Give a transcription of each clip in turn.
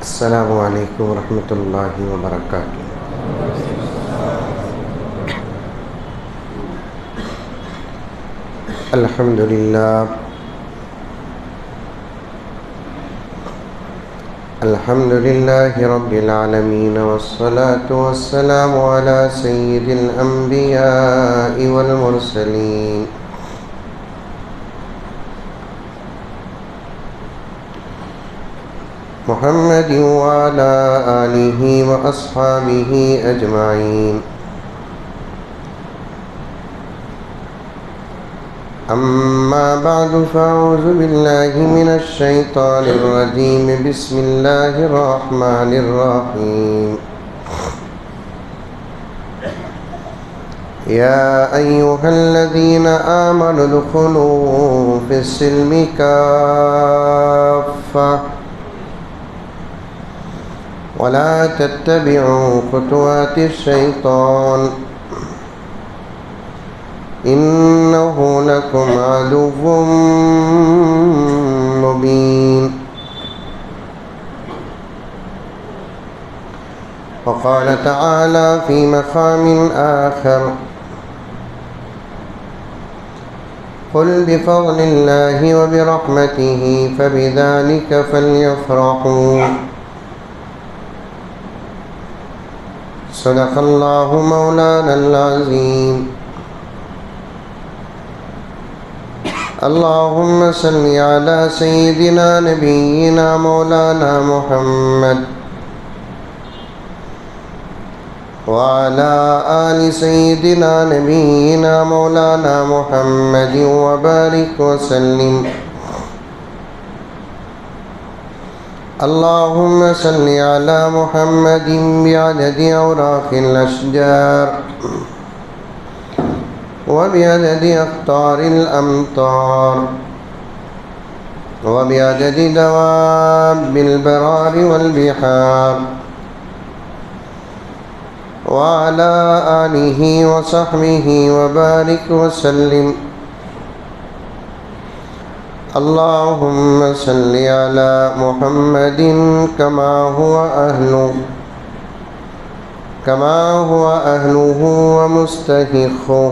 السلام علیکم ورحمۃ اللہ وبرکاتہ۔ الحمد للہ رب العالمین والصلاة والسلام علی سید الانبیاء والمرسلین محمد وعلى آلہ واصحابہ اجمعین۔ اما بعد فاعوذ باللہ من الشیطان الرجیم، بسم اللہ الرحمن الرحیم۔ یا ایہا الذین آمنوا ادخلوا فی السلم کافہ ولا تتبعوا خطوات الشیطان إنه لكم عدو مبين۔ وقال تعالى في مقام آخر: قل بفضل الله وبرحمته فبذلك فليفرحوا صدق الله مولانا العظيم۔ اللهم صل على سيدنا نبينا مولانا محمد وعلى آل سيدنا نبينا مولانا محمد وبارك وسلم۔ اللهم صل على محمد بعدد أوراق الأشجار وبعدد أقطار الأمطار وبعدد دواب البرار والبحار وعلى آله وصحبه وبارك وسلم۔ اللهم صل على محمد كما هو أهله ومستحقه۔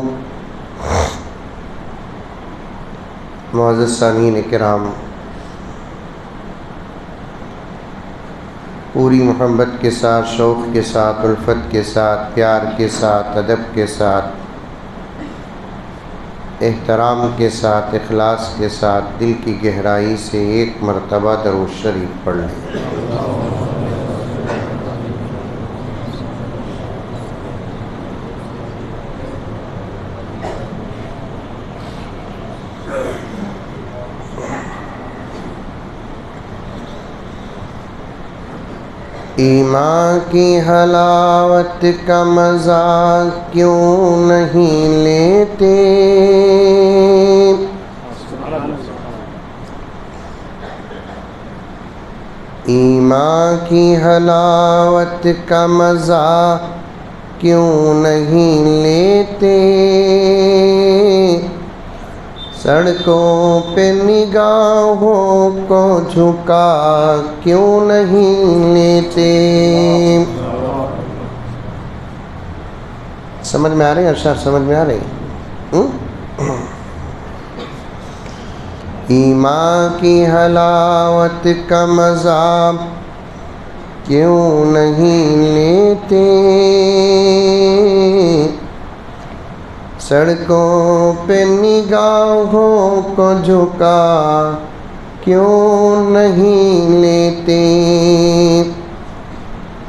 معزز سامعین کرام، پوری محبت کے ساتھ، شوق کے ساتھ، الفت کے ساتھ، پیار کے ساتھ، ادب کے ساتھ، احترام کے ساتھ، اخلاص کے ساتھ، دل کی گہرائی سے ایک مرتبہ درود شریف پڑھ لیں۔ ایمان کی حلاوت کا مزہ کیوں نہیں لیتے؟ ایمان کی حلاوت کا مزہ کیوں نہیں لیتے؟ سڑکوں پہ نگاہوں کو جھکا کیوں نہیں لیتے؟ سمجھ میں آ رہے ہیں اشعار؟ سمجھ میں آ رہے ہیں؟ ایمان کی حلاوت کا مزہ کیوں نہیں لیتے؟ سڑکوں پہ نگاہوں کو جھکا کیوں نہیں لیتے؟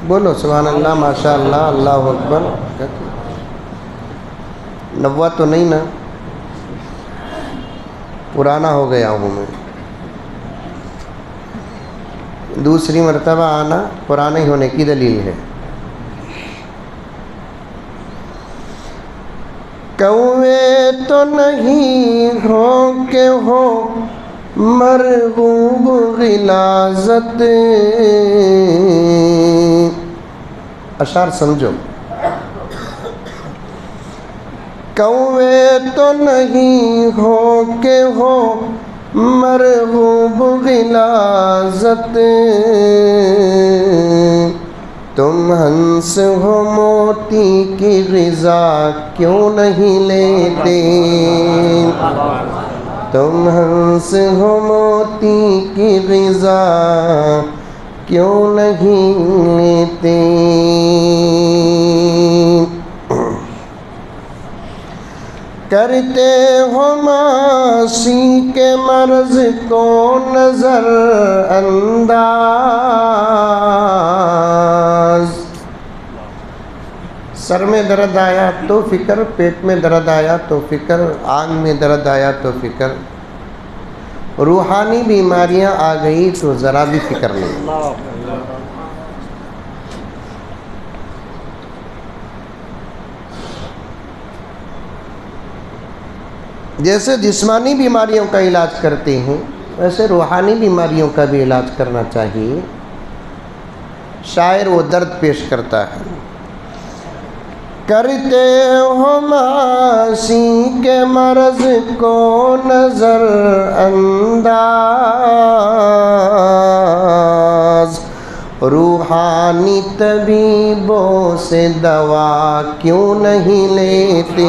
بولو سبحان اللہ، ماشاء اللہ، اللہ اکبر۔ نوا تو نہیں نا؟ پرانا ہو گیا ہوں میں، دوسری مرتبہ آنا پرانے ہونے کی دلیل ہے۔ کوے تو نہیں ہو کہ ہو مرغوب غلاظت، اشعار سمجھو۔ کوے تو نہیں ہو کہ ہو مرغوب غلاظت تم ہنس ہو موتی کی غذا کیوں نہیں لیتے تم ہنس ہو موتی کی غذا کیوں نہیں لیتے کرتے ہو معاصی کے مرض کو نظر انداز سر میں درد آیا تو فکر پیٹ میں درد آیا تو فکر آنکھ میں درد آیا تو فکر روحانی بیماریاں آ گئی تو ذرا بھی فکر نہیں جیسے جسمانی بیماریوں کا علاج کرتے ہیں ویسے روحانی بیماریوں کا بھی علاج کرنا چاہیے شاعر وہ درد پیش کرتا ہے کرتے ہو معاصی کے مرض کو نظر انداز روحانی طبیبوں سے دوا کیوں نہیں لیتے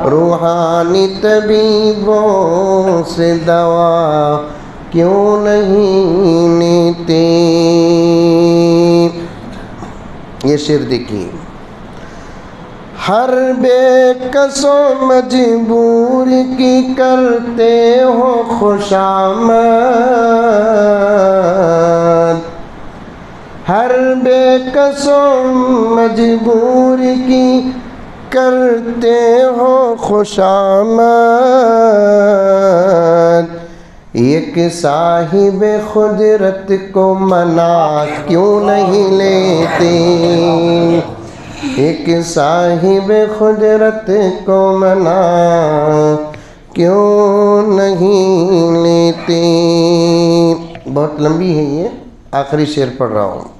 روحانی طبیبوں سے دوا کیوں نہیں لیتے یہ شعر دیکھیے ہر بے کس و مجبور کی کرتے ہو خوشامد ہر بے کس و مجبور کی کرتے ہو خوشامد ایک صاحب قدرت کو منا کیوں نہیں لیتے ایک صاحب قدرت کو منا کیوں نہیں لیتے بہت لمبی ہے یہ آخری شعر پڑھ رہا ہوں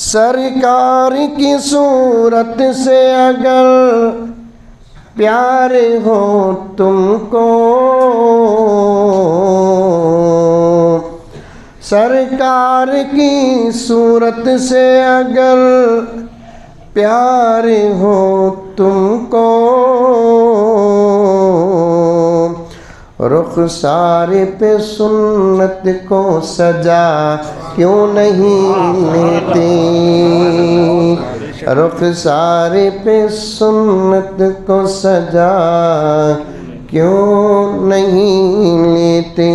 سرکار کی صورت سے اگر پیار ہو تم کو سرکار کی صورت سے اگر پیار ہو تم کو رخسار پہ سنت کو سجا کیوں نہیں لیتے رخسار پہ سنت کو سجا کیوں نہیں لیتے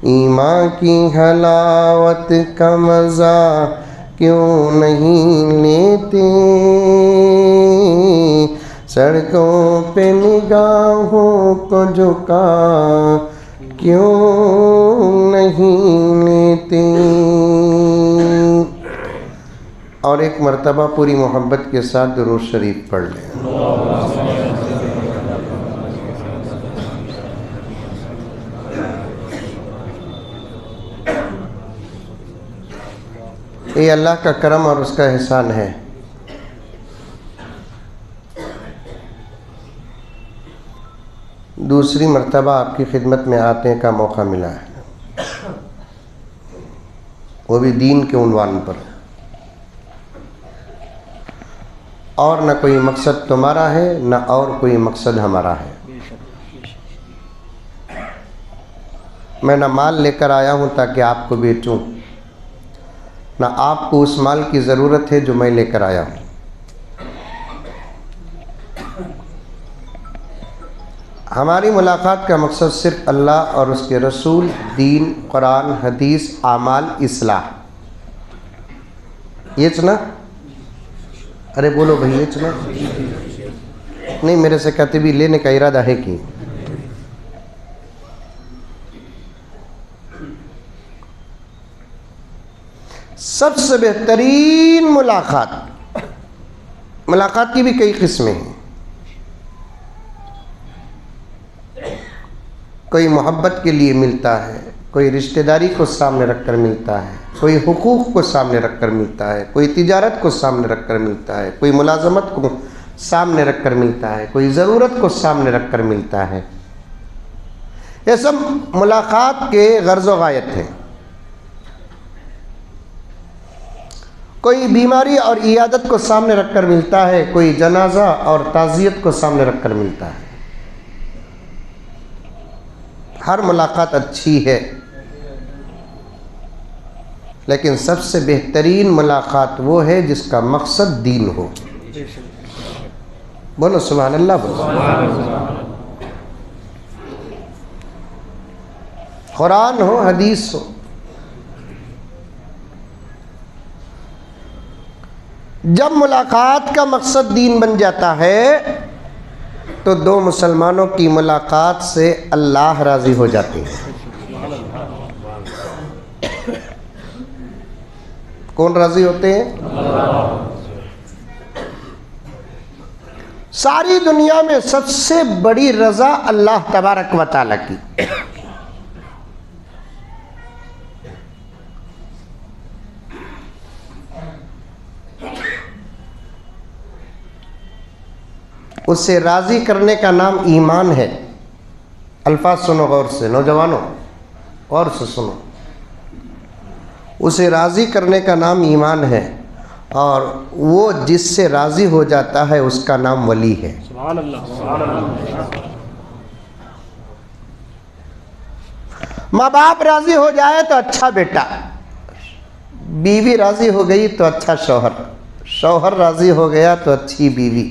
ایمان کی حلاوت کا مزہ کیوں نہیں لیتے سڑکوں پہ نگاہوں کو جھکا کیوں نہیں لیتے اور ایک مرتبہ پوری محبت کے ساتھ درود شریف پڑھ لیں یہ اللہ کا کرم اور اس کا احسان ہے دوسری مرتبہ آپ کی خدمت میں آنے کا موقع ملا ہے وہ بھی دین کے عنوان پر اور نہ کوئی مقصد تمہارا ہے نہ اور کوئی مقصد ہمارا ہے میں نہ مال لے کر آیا ہوں تاکہ آپ کو بیچوں نہ آپ کو اس مال کی ضرورت ہے جو میں لے کر آیا ہوں ہماری ملاقات کا مقصد صرف اللہ اور اس کے رسول دین قرآن حدیث اعمال اصلاح یہ چنا ارے بولو بھائی یہ چنا نہیں میرے سے کہتے بھی لینے کا ارادہ ہے کہ سب سے بہترین ملاقات کی بھی کئی قسمیں ہیں کوئی محبت کے لیے ملتا ہے کوئی رشتہ داری کو سامنے رکھ کر ملتا ہے کوئی حقوق کو سامنے رکھ کر ملتا ہے کوئی تجارت کو سامنے رکھ کر ملتا ہے کوئی ملازمت کو سامنے رکھ کر ملتا ہے، کوئی ضرورت کو سامنے رکھ کر ملتا ہے۔ یہ سب ملاقات کے غرض و غایت ہیں۔ کوئی بیماری اور عیادت کو سامنے رکھ کر ملتا ہے، کوئی جنازہ اور تعزیت کو سامنے رکھ کر ملتا ہے۔ ہر ملاقات اچھی ہے، لیکن سب سے بہترین ملاقات وہ ہے جس کا مقصد دین ہو۔ بولو سبحان اللہ، بولو قرآن ہو، حدیث ہو۔ جب ملاقات کا مقصد دین بن جاتا ہے تو دو مسلمانوں کی ملاقات سے اللہ راضی ہو جاتے ہیں۔ کون راضی ہوتے ہیں؟ ساری دنیا میں سب سے بڑی رضا اللہ تبارک و تعالیٰ کی۔ اسے راضی کرنے کا نام ایمان ہے۔ الفاظ سنو غور سے، نوجوانوں غور سے سنو۔ اسے راضی کرنے کا نام ایمان ہے، اور وہ جس سے راضی ہو جاتا ہے اس کا نام ولی ہے۔ سبحان اللہ، سبحان اللہ۔ ماں باپ راضی ہو جائے تو اچھا بیٹا، بیوی راضی ہو گئی تو اچھا شوہر، شوہر راضی ہو گیا تو اچھی بیوی،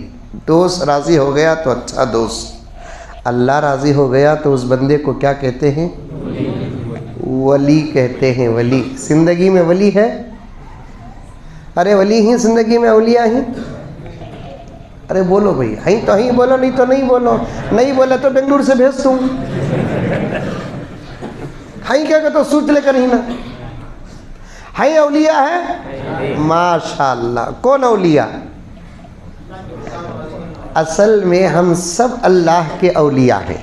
دوست راضی ہو گیا تو اچھا دوست، اللہ راضی ہو گیا تو اس بندے کو کیا کہتے ہیں؟ ولی کہتے ہیں۔ ولی زندگی میں ولی ہے؟ ارے ولی ہی زندگی میں، اولیاء ہی؟ ارے بولو بھئی، ہی تو ہی بولو، نہیں تو نہیں بولو، نہیں بولے تو بنگلور سے بھیج دوں، ہی کیا کہ تو سوچ لے کر ہی نا۔ ہی اولیاء ہے؟ ماشاءاللہ۔ کون اولیاء؟ اصل میں ہم سب اللہ کے اولیاء ہیں۔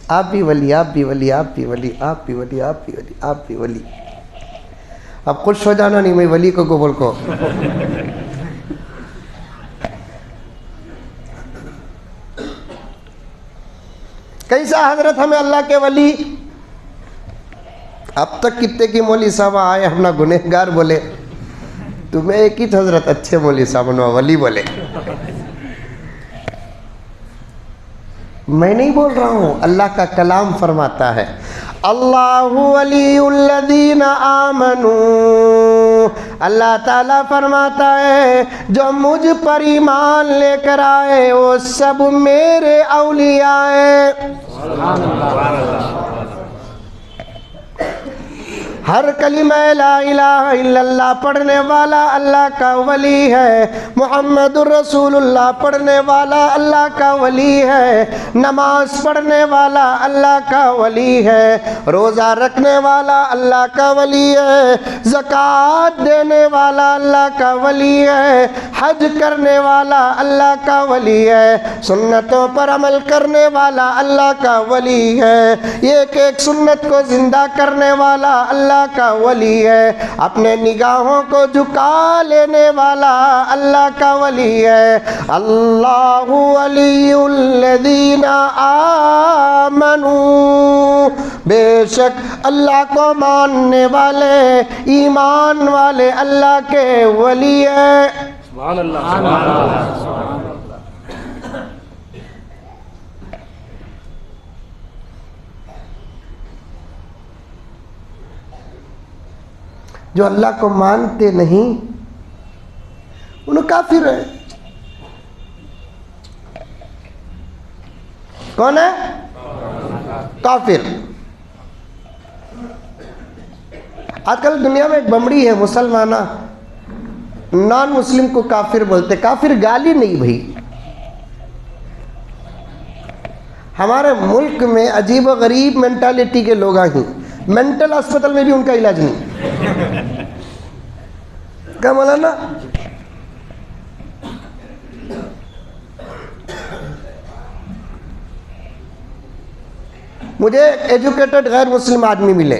آپ بھی ولی، آپ بھی ولی، آپ بھی ولی، آپ بھی ولی، آپ بھی ولی، آپ بھی ولی۔ اب خوش ہو جانا نہیں، میں ولی کو بول کو۔ کیسا حضرت ہمیں اللہ کے ولی؟ اب تک کتنے کی مولوی صاحب آئے ہم نہ گنہگار بولے، تمہیں ایک ہی حضرت اچھے مولوی صاحب نہ ولی بولے۔ میں نہیں بول رہا ہوں، اللہ کا کلام فرماتا ہے، اللہ ولی الذین آمنوا، اللہ تعالیٰ فرماتا ہے جو مجھ پر ایمان لے کر آئے وہ سب میرے اولیاء ہیں۔ ہر کلمہ لا الہ الا اللہ پڑھنے والا اللہ کا ولی ہے، محمد الرسول اللہ پڑھنے والا اللہ کا ولی ہے، نماز پڑھنے والا اللہ کا ولی ہے، روزہ رکھنے والا اللہ کا ولی ہے، زکوٰۃ دینے والا اللہ کا ولی ہے، حج کرنے والا اللہ کا ولی ہے، سنتوں پر عمل کرنے والا اللہ کا ولی ہے، ایک ایک سنت کو زندہ کرنے والا اللہ کا ولی ہے، اپنے نگاہوں کو جھکا لینے والا اللہ کا ولی ہے۔ اللہ ولی الذین آمنوا، بے شک اللہ کو ماننے والے، ایمان والے اللہ کے ولی ہے۔ سبحان اللہ، سبحان اللہ۔ جو اللہ کو مانتے نہیں انہوں کافر ہے۔ کون ہے؟ کافر۔ آج کل دنیا میں ایک بمڑی ہے مسلمانہ، نان مسلم کو کافر بولتے۔ کافر گالی نہیں بھائی، ہمارے ملک میں عجیب و غریب مینٹالٹی کے لوگ ہیں، مینٹل ہسپتال میں بھی ان کا علاج نہیں۔ کیا مولانا؟ مجھے ایجوکیٹڈ غیر مسلم آدمی ملے،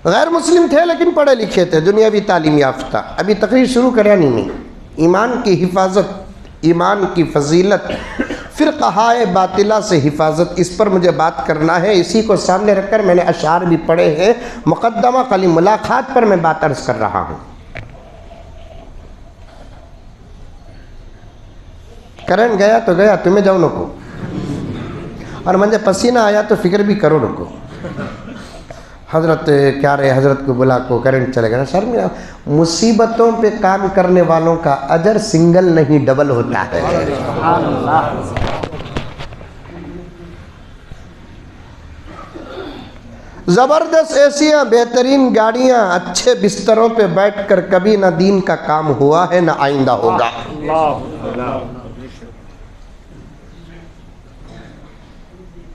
غیر مسلم تھے لیکن پڑھے لکھے تھے، دنیاوی تعلیم یافتہ. ابھی تقریر شروع کریا نہیں. ایمان کی حفاظت، ایمان کی فضیلت، فرقہائے باطلہ سے حفاظت، اس پر مجھے بات کرنا ہے. اسی کو سامنے رکھ کر میں نے اشعار بھی پڑھے ہیں. مقدمہ خالی ملاقات پر میں بات عرض کر رہا ہوں. کرنٹ گیا تو گیا، تمہیں جاؤ نکو، اور مجھے پسینہ آیا تو فکر بھی کرو نکو. حضرت کیا رہے، حضرت کو بلا کو کرنٹ چلے گا. سر میں مصیبتوں پہ کام کرنے والوں کا اجر سنگل نہیں ڈبل ہوتا ہے. زبردست ایسیاں، بہترین گاڑیاں، اچھے بستروں پہ بیٹھ کر کبھی نہ دین کا کام ہوا ہے نہ آئندہ ہوگا.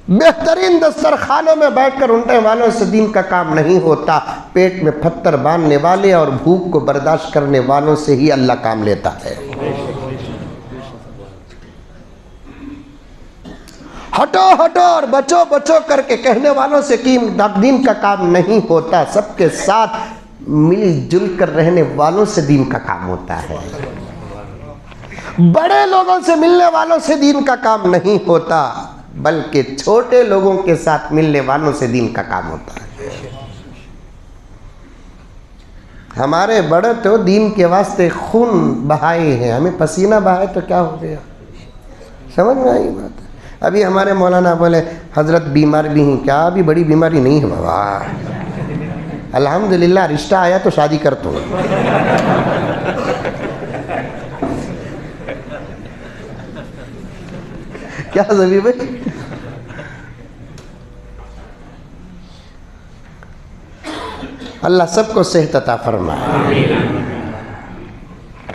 بہترین دسترخوانوں میں بیٹھ کر انٹنے والوں سے دین کا کام نہیں ہوتا. پیٹ میں پتھر باندھنے والے اور بھوک کو برداشت کرنے والوں سے ہی اللہ کام لیتا ہے. ہٹو ہٹو اور بچو بچو کر کے کہنے والوں سے دین کا کام نہیں ہوتا. سب کے ساتھ مل جل کر رہنے والوں سے دین کا کام ہوتا ہے. بڑے لوگوں سے ملنے والوں سے دین کا کام نہیں ہوتا، بلکہ چھوٹے لوگوں کے ساتھ ملنے والوں سے دین کا کام ہوتا ہے. ہمارے بڑے تو دین کے واسطے خون بہائے ہیں، ہمیں پسینہ بہائے تو کیا ہو گیا. سمجھ میں آئی بات؟ ابھی ہمارے مولانا بولے حضرت بیمار بھی ہیں. کیا ابھی بڑی بیماری نہیں ہے بابا، الحمدللہ رشتہ آیا تو شادی کر تو. کیا زبی بھائی؟ اللہ سب کو صحت عطا فرمائے.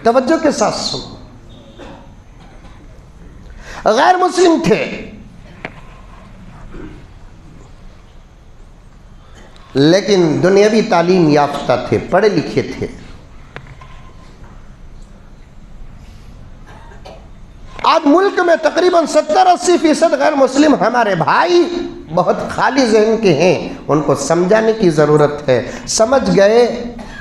توجہ کے ساتھ سن. غیر مسلم تھے لیکن دنیاوی تعلیم یافتہ تھے، پڑھے لکھے تھے. آج ملک میں تقریباً 70-80% غیر مسلم ہمارے بھائی بہت خالی ذہن کے ہیں. ان کو سمجھانے کی ضرورت ہے. سمجھ گئے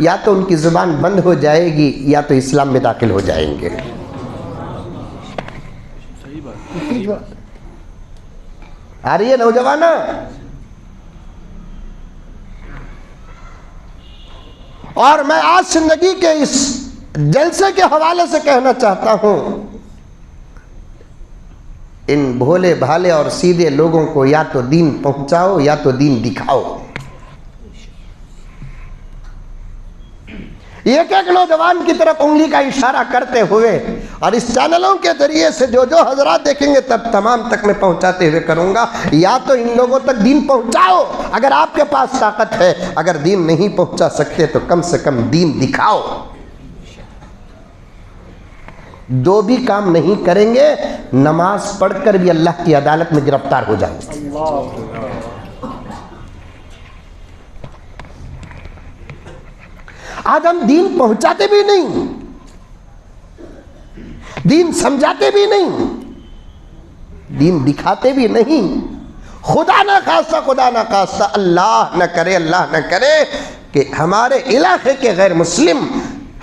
یا تو ان کی زبان بند ہو جائے گی یا تو اسلام میں داخل ہو جائیں گے. آ رہی ہے نوجوان؟ اور میں آج زندگی کے اس جلسے کے حوالے سے کہنا چاہتا ہوں، ان بھولے بھالے اور سیدھے لوگوں کو یا تو دین پہنچاؤ یا تو دین دکھاؤ. ایک ایک نوجوان کی طرف انگلی کا اشارہ کرتے ہوئے اور اس چینلوں کے ذریعے سے جو جو حضرات دیکھیں گے تب تمام تک میں پہنچاتے ہوئے کروں گا، یا تو ان لوگوں تک دین پہنچاؤ اگر آپ کے پاس طاقت ہے، اگر دین نہیں پہنچا سکتے تو کم سے کم دین دکھاؤ. دو بھی کام نہیں کریں گے، نماز پڑھ کر بھی اللہ کی عدالت میں گرفتار ہو جائیں گے. آج ہم دین پہنچاتے بھی نہیں، دین سمجھاتے بھی نہیں، دین دکھاتے بھی نہیں. خدا نہ خواستہ اللہ نہ کرے کہ ہمارے علاقے کے غیر مسلم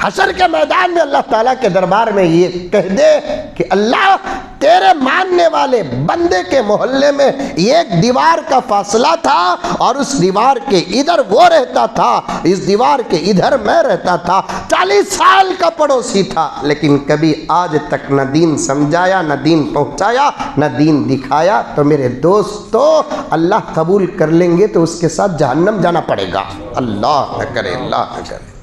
حشر کے میدان میں اللہ تعالیٰ کے دربار میں یہ کہہ دے کہ اللہ تیرے ماننے والے بندے کے محلے میں ایک دیوار کا فاصلہ تھا اور اس دیوار کے ادھر وہ رہتا تھا، اس دیوار کے ادھر میں رہتا تھا، 40 سال کا پڑوسی تھا، لیکن کبھی آج تک نہ دین سمجھایا، نہ دین پہنچایا، نہ دین دکھایا. تو میرے دوستو اللہ قبول کر لیں گے تو اس کے ساتھ جہنم جانا پڑے گا. اللہ نہ کرے، اللہ نہ کرے.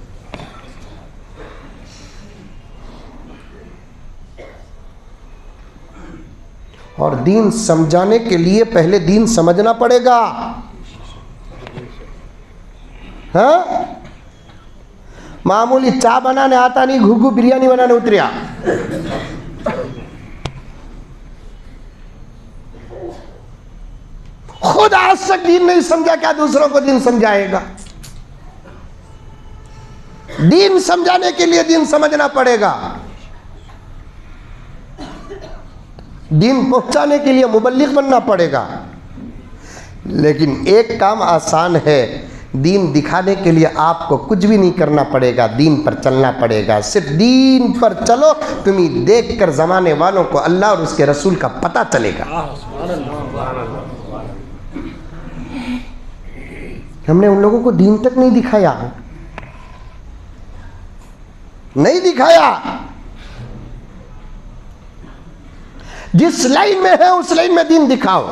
اور دین سمجھانے کے لیے پہلے دین سمجھنا پڑے گا. ہاں معمولی چائے بنانے آتا نہیں، گھگو بریانی بنانے اتریا. خود آج تک دین نہیں سمجھا، کیا دوسروں کو دین سمجھائے گا؟ دین سمجھانے کے لیے دین سمجھنا پڑے گا. دین پہنچانے کے لیے مبلغ بننا پڑے گا. لیکن ایک کام آسان ہے دین دکھانے کے لیے آپ کو کچھ بھی نہیں کرنا پڑے گا، دین پر چلنا پڑے گا۔ صرف دین پر چلو، تمہیں دیکھ کر زمانے والوں کو اللہ اور اس کے رسول کا پتہ چلے گا۔ ہم نے ان لوگوں کو دین تک نہیں دکھایا، نہیں دکھایا۔ جس لائن میں ہے اس لائن میں دین دکھاؤ،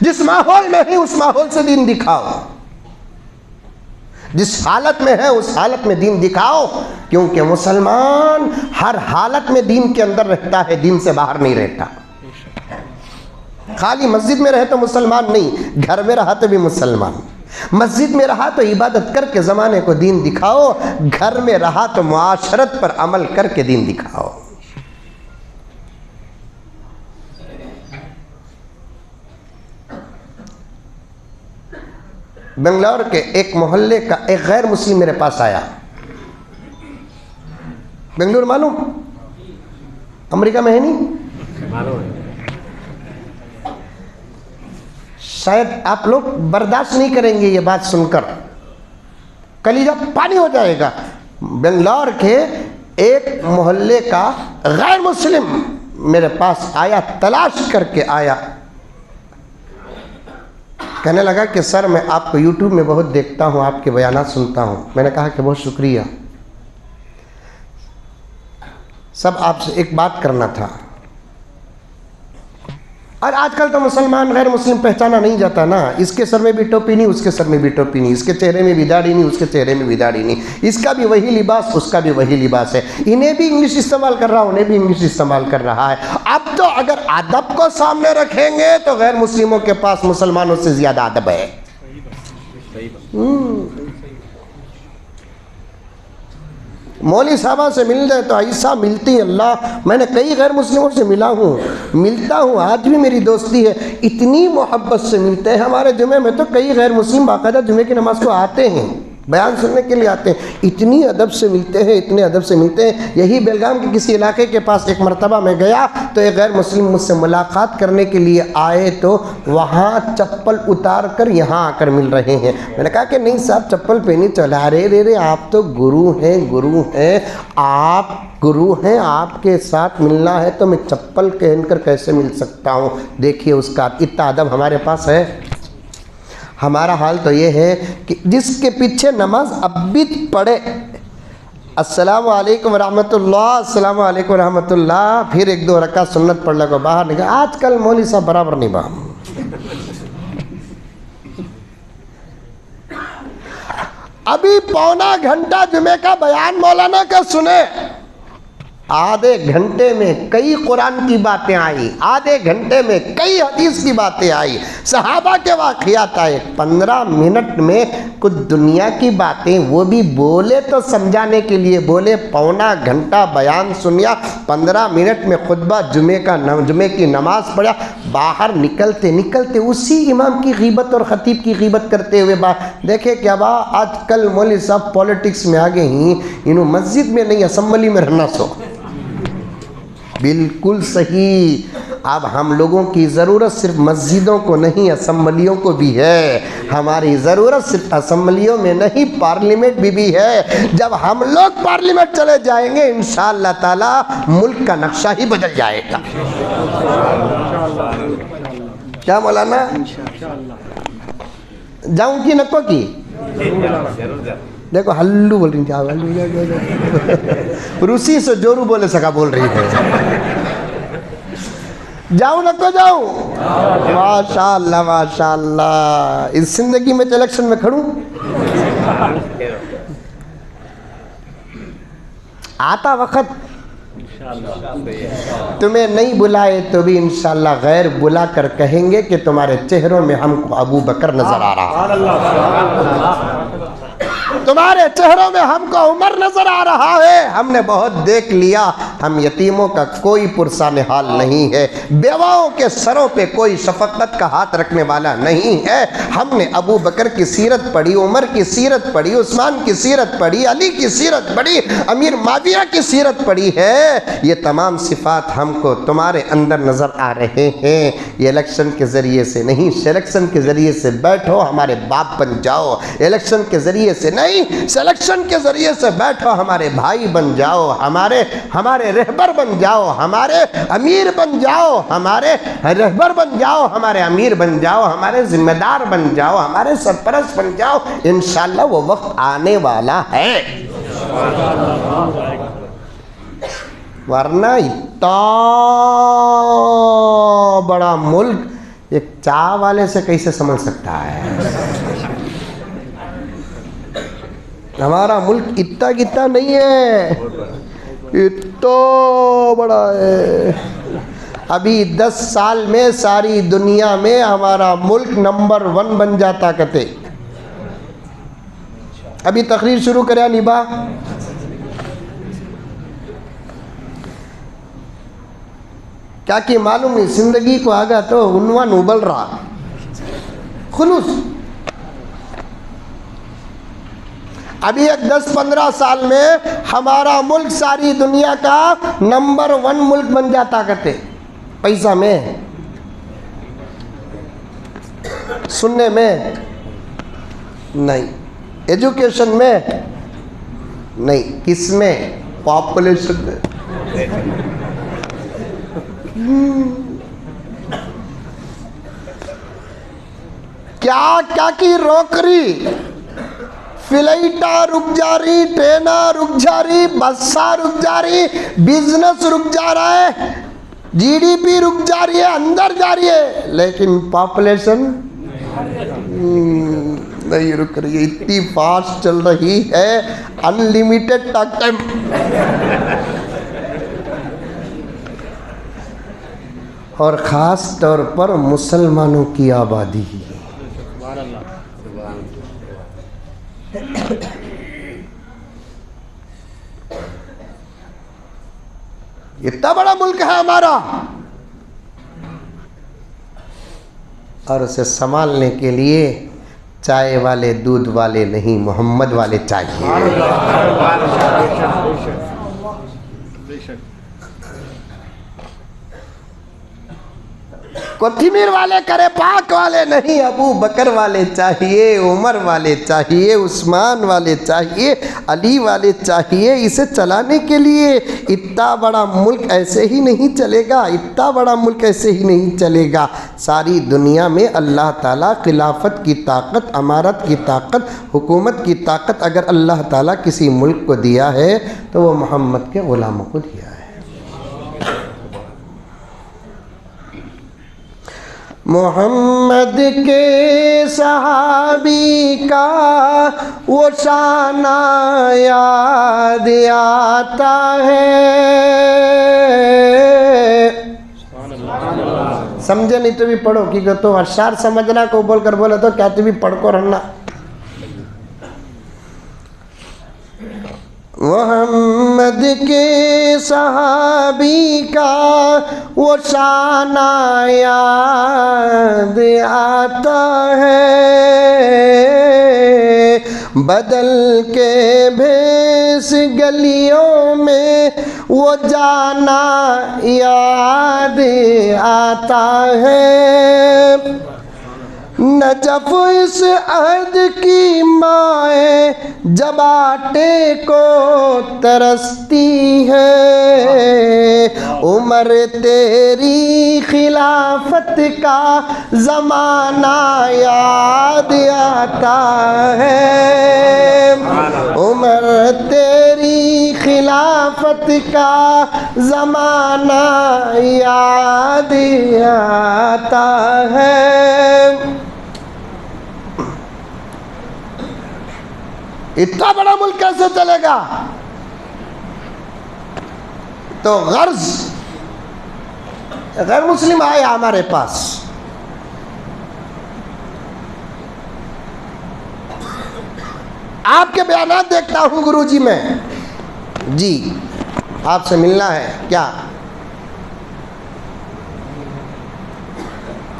جس ماحول میں ہے اس ماحول سے دین دکھاؤ، جس حالت میں ہے اس حالت میں دین دکھاؤ، کیونکہ مسلمان ہر حالت میں دین کے اندر رہتا ہے، دین سے باہر نہیں رہتا۔ خالی مسجد میں رہے تو مسلمان نہیں، گھر میں رہا تو بھی مسلمان۔ مسجد میں رہا تو عبادت کر کے زمانے کو دین دکھاؤ، گھر میں رہا تو معاشرت پر عمل کر کے دین دکھاؤ۔ بنگلور کے ایک محلے کا ایک غیر مسلم میرے پاس آیا۔ بنگلور معلوم؟ امریکہ میں ہے نہیں؟ شاید آپ لوگ برداشت نہیں کریں گے یہ بات سن کر، کلیجہ پانی ہو جائے گا۔ بنگلور کے ایک محلے کا غیر مسلم میرے پاس آیا، تلاش کر کے آیا، کہنے لگا کہ سر میں آپ کو یوٹیوب میں بہت دیکھتا ہوں، آپ کے بیانات سنتا ہوں۔ میں نے کہا کہ بہت شکریہ، سب آپ سے ایک بات کرنا تھا۔ اور آج کل تو مسلمان غیر مسلم پہچانا نہیں جاتا نا، اس کے سر میں بھی ٹوپی نہیں، اس کے سر میں بھی ٹوپی نہیں، اس کے چہرے میں بھی داڑھی نہیں، اس کے چہرے میں بھی داڑھی نہیں، اس کا بھی وہی لباس، اس کا بھی وہی لباس ہے، انہیں بھی انگلش استعمال کر رہا ہے، انہیں بھی انگلش استعمال کر رہا ہے۔ اب تو اگر ادب کو سامنے رکھیں گے تو غیر مسلموں کے پاس مسلمانوں سے زیادہ ادب ہے۔ مولوی صاحبہ سے مل جائے تو ایسا ملتی اللہ، میں نے کئی غیر مسلموں سے ملا ہوں، ملتا ہوں، آج بھی میری دوستی ہے، اتنی محبت سے ملتے ہیں۔ ہمارے جمعے میں تو کئی غیر مسلم باقاعدہ جمعے کی نماز کو آتے ہیں، بیان سننے کے لیے آتے ہیں، اتنی ادب سے ملتے ہیں، اتنے ادب سے ملتے ہیں۔ یہی بیلگام کے کسی علاقے کے پاس ایک مرتبہ میں گیا تو ایک غیر مسلم مجھ سے ملاقات کرنے کے لیے آئے، تو وہاں چپل اتار کر یہاں آ کر مل رہے ہیں۔ میں نے کہا کہ نہیں صاحب چپل پہنی چلا رے آپ تو گرو ہیں، گرو ہیں آپ، گرو ہیں، آپ کے ساتھ ملنا ہے تو میں چپل پہن کر کیسے مل سکتا ہوں؟ دیکھیے اس کا اتنا ادب ہمارے پاس ہے۔ ہمارا حال تو یہ ہے کہ جس کے پیچھے نماز اب بھی پڑھے، السلام علیکم ورحمۃ اللہ، السلام علیکم ورحمۃ اللہ، پھر ایک دو رکعت سنت پڑھ لگا باہر نکل۔ آج کل مولوی صاحب برابر نہیں باہر۔ ابھی پونا گھنٹہ جمعے کا بیان مولانا کا سنے، آدھے گھنٹے میں کئی قرآن کی باتیں آئی، آدھے گھنٹے میں کئی حدیث کی باتیں آئی، صحابہ کے واقعات آئے، 15 منٹ میں کچھ دنیا کی باتیں، وہ بھی بولے تو سمجھانے کے لیے بولے، پونا گھنٹہ بیان سنیا، 15 منٹ میں خطبہ جمعے کی نماز پڑھا، باہر نکلتے اسی امام کی غیبت اور خطیب کی غیبت کرتے ہوئے دیکھے کیا آج کل مولوی صاحب پولیٹکس میں آگے ہی، انہوں مسجد میں نہیں اسمبلی میں رہنا سو۔ بالکل صحیح۔ اب ہم لوگوں کی ضرورت صرف مسجدوں کو نہیں، اسمبلیوں کو بھی ہے۔ ہماری ضرورت صرف اسمبلیوں میں نہیں، پارلیمنٹ بھی ہے۔ جب ہم لوگ پارلیمنٹ چلے جائیں گے انشاءاللہ تعالی ملک کا نقشہ ہی بدل جائے گا۔ کیا مولانا جاؤں کی نکو کی؟ دیکھو ہلو بول رہی ہیں، روسی سے جورو بولے سکا بول رہی ہے۔ جاؤں نہ تو جاؤں؟ ماشاءاللہ ماشاءاللہ۔ اس زندگی میں الیکشن میں کھڑوں، آتا وقت تمہیں نہیں بلائے تو بھی انشاءاللہ غیر بلا کر کہیں گے کہ تمہارے چہروں میں ہم کو ابو بکر نظر آ رہا۔ تمہارے چہروں میں ہم کو عمر نظر آ رہا ہے، ہم نے بہت دیکھ لیا، ہم یتیموں کا کوئی پرسان حال نہیں ہے، بیواؤں کے سروں پہ کوئی شفقت کا ہاتھ رکھنے والا نہیں ہے۔ ہم نے ابو بکر کی سیرت پڑھی، عمر کی سیرت پڑھی، عثمان کی سیرت پڑھی، علی کی سیرت پڑھی، امیر معاویہ کی سیرت پڑھی ہے۔ یہ تمام صفات ہم کو تمہارے اندر نظر آ رہے ہیں۔ یہ الیکشن کے ذریعے سے نہیں، سلیکشن کے ذریعے سے بیٹھو ہمارے باپ بن جاؤ، الیکشن کے ذریعے سے نہیں، سلیکشن کے ذریعے سے بیٹھو ہمارے بھائی بن جاؤ، ہمارے رہبر بن جاؤ، ہمارے امیر بن جاؤ، ہمارے رہبر بن جاؤ، ہمارے امیر بن جاؤ، ہمارے ذمہ دار بن جاؤ، ہمارے سرپرست بن جاؤ۔ انشاءاللہ وہ وقت آنے والا ہے، ورنہ اتنا بڑا ملک ایک چائے والے سے کیسے سمجھ سکتا ہے؟ ہمارا ملک اتنا کتنا نہیں ہے، اتنا بڑا ہے۔ ابھی 10 سال میں ساری دنیا میں ہمارا ملک نمبر 1 بن جاتا کہتے۔ ابھی تقریر شروع کریا نیبا، کیا کہ معلوم نہیں زندگی کو آگا تو عنوان ابل رہا خلوص۔ ابھی ایک 10-15 سال میں ہمارا ملک ساری دنیا کا نمبر 1 ملک بن جاتا کرتے، پیسہ میں، سننے میں نہیں، ایجوکیشن میں نہیں، کس میں؟ پاپولیشن میں۔ کیا کی روکری، فلائٹا رک جا رہی، ٹرینا رک جا رہی، بسا رک جا رہی، بزنس رک جا رہا ہے، جی ڈی پی رک جا رہی ہے، اندر جا رہی ہے، لیکن پاپولیشن نہیں رک رہی ہے، اتنی فاسٹ چل رہی ہے، انلیمیٹڈ ٹاک ٹائم۔ اور خاص طور پر مسلمانوں کی آبادی، اتنا بڑا ملک ہے ہمارا، اور اسے سنبھالنے کے لیے چائے والے دودھ والے نہیں، محمد والے چاہیے۔ کوتھمیر والے کرے پاک والے نہیں، ابو بکر والے چاہیے، عمر والے چاہیے، عثمان والے چاہیے، علی والے چاہیے۔ اسے چلانے کے لیے اتنا بڑا ملک ایسے ہی نہیں چلے گا، اتنا بڑا ملک ایسے ہی نہیں چلے گا۔ ساری دنیا میں اللہ تعالیٰ خلافت کی طاقت، امارت کی طاقت، حکومت کی طاقت اگر اللہ تعالیٰ کسی ملک کو دیا ہے تو وہ محمد کے غلاموں کو دیا ہے۔ محمد کے صحابی کا وہ شان یاد آتا ہے۔ سمجھے نہیں تو بھی پڑھو، کیونکہ تو اشعار سمجھنا کو بول کر بولے تو کیا تو بھی پڑھ کو رہنا۔ محمد کے صحابی کا وہ شان یاد آتا ہے، بدل کے بھیس گلیوں میں وہ جانا یاد آتا ہے۔ نجف اس عہد کی مائیں جب آٹے کو ترستی ہے، عمر تیری خلافت کا زمانہ یاد آتا ہے، عمر تیری خلافت کا زمانہ یاد آتا ہے۔ اتنا بڑا ملک کیسے چلے گا؟ تو غرض غیر مسلم آئے ہمارے پاس، آپ کے بیانات دیکھتا ہوں گرو جی میں، جی آپ سے ملنا ہے کیا؟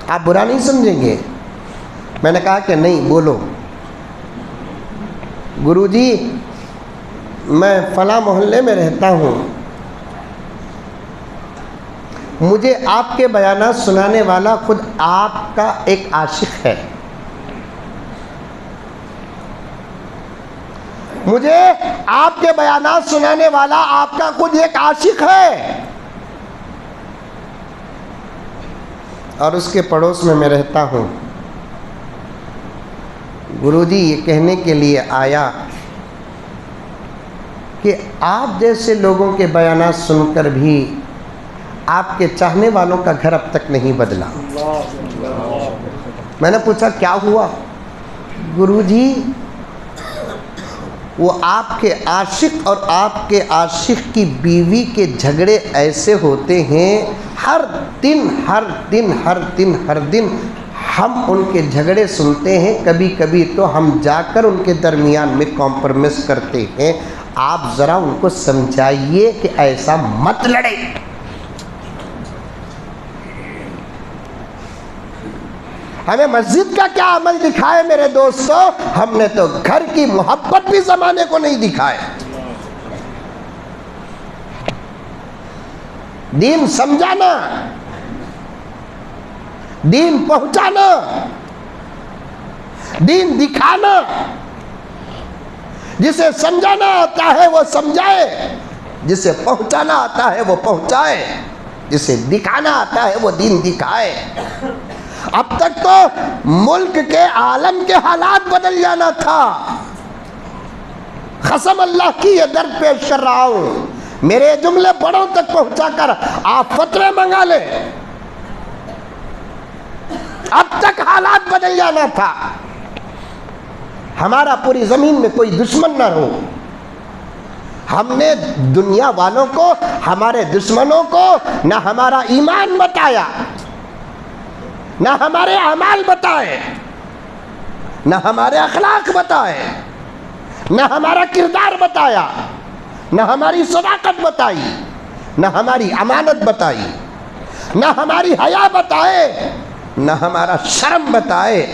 آپ برا نہیں سمجھیں گے؟ میں نے کہا کہ نہیں، بولو۔ گرو جی میں فلاں محلے میں رہتا ہوں، مجھے آپ کے بیانات سنانے والا خود آپ کا ایک عاشق ہے، مجھے آپ کے بیانات سنانے والا آپ کا خود ایک عاشق ہے، اور اس کے پڑوس میں رہتا ہوں۔ گرو جی یہ کہنے کے لیے آیا کہ آپ جیسے لوگوں کے بیانات سن کر بھی آپ کے چاہنے والوں کا گھر اب تک نہیں بدلا۔ میں نے پوچھا کیا ہوا؟ گرو جی وہ آپ کے عاشق اور آپ کے عاشق کی بیوی کے جھگڑے ایسے ہوتے ہیں، ہر دن ہم ان کے جھگڑے سنتے ہیں، کبھی کبھی تو ہم جا کر ان کے درمیان میں کمپرومائز کرتے ہیں۔ آپ ذرا ان کو سمجھائیے کہ ایسا مت لڑے۔ ہمیں مسجد کا کیا عمل دکھائے میرے دوستو، ہم نے تو گھر کی محبت بھی زمانے کو نہیں دکھائے۔ دین سمجھانا، دین پہنچانا، دین دکھانا، جسے سمجھانا آتا ہے وہ سمجھائے، جسے پہنچانا آتا ہے وہ پہنچائے، جسے دکھانا آتا ہے وہ دین دکھائے۔ اب تک تو ملک کے عالم کے حالات بدل جانا تھا۔ قسم اللہ کی یہ درد پیش کر رہا ہوں، میرے جملے بڑوں تک پہنچا کر آپ فتوے منگا لیں۔ اب تک حالات بدل جانا تھا، ہمارا پوری زمین میں کوئی دشمن نہ ہو۔ ہم نے دنیا والوں کو، ہمارے دشمنوں کو نہ ہمارا ایمان بتایا، نہ ہمارے اعمال بتائے، نہ ہمارے اخلاق بتائے، نہ ہمارا کردار بتایا، نہ ہماری صداقت بتائی، نہ ہماری امانت بتائی، نہ ہماری حیا بتائے، نہ ہمارا شرم بتائے،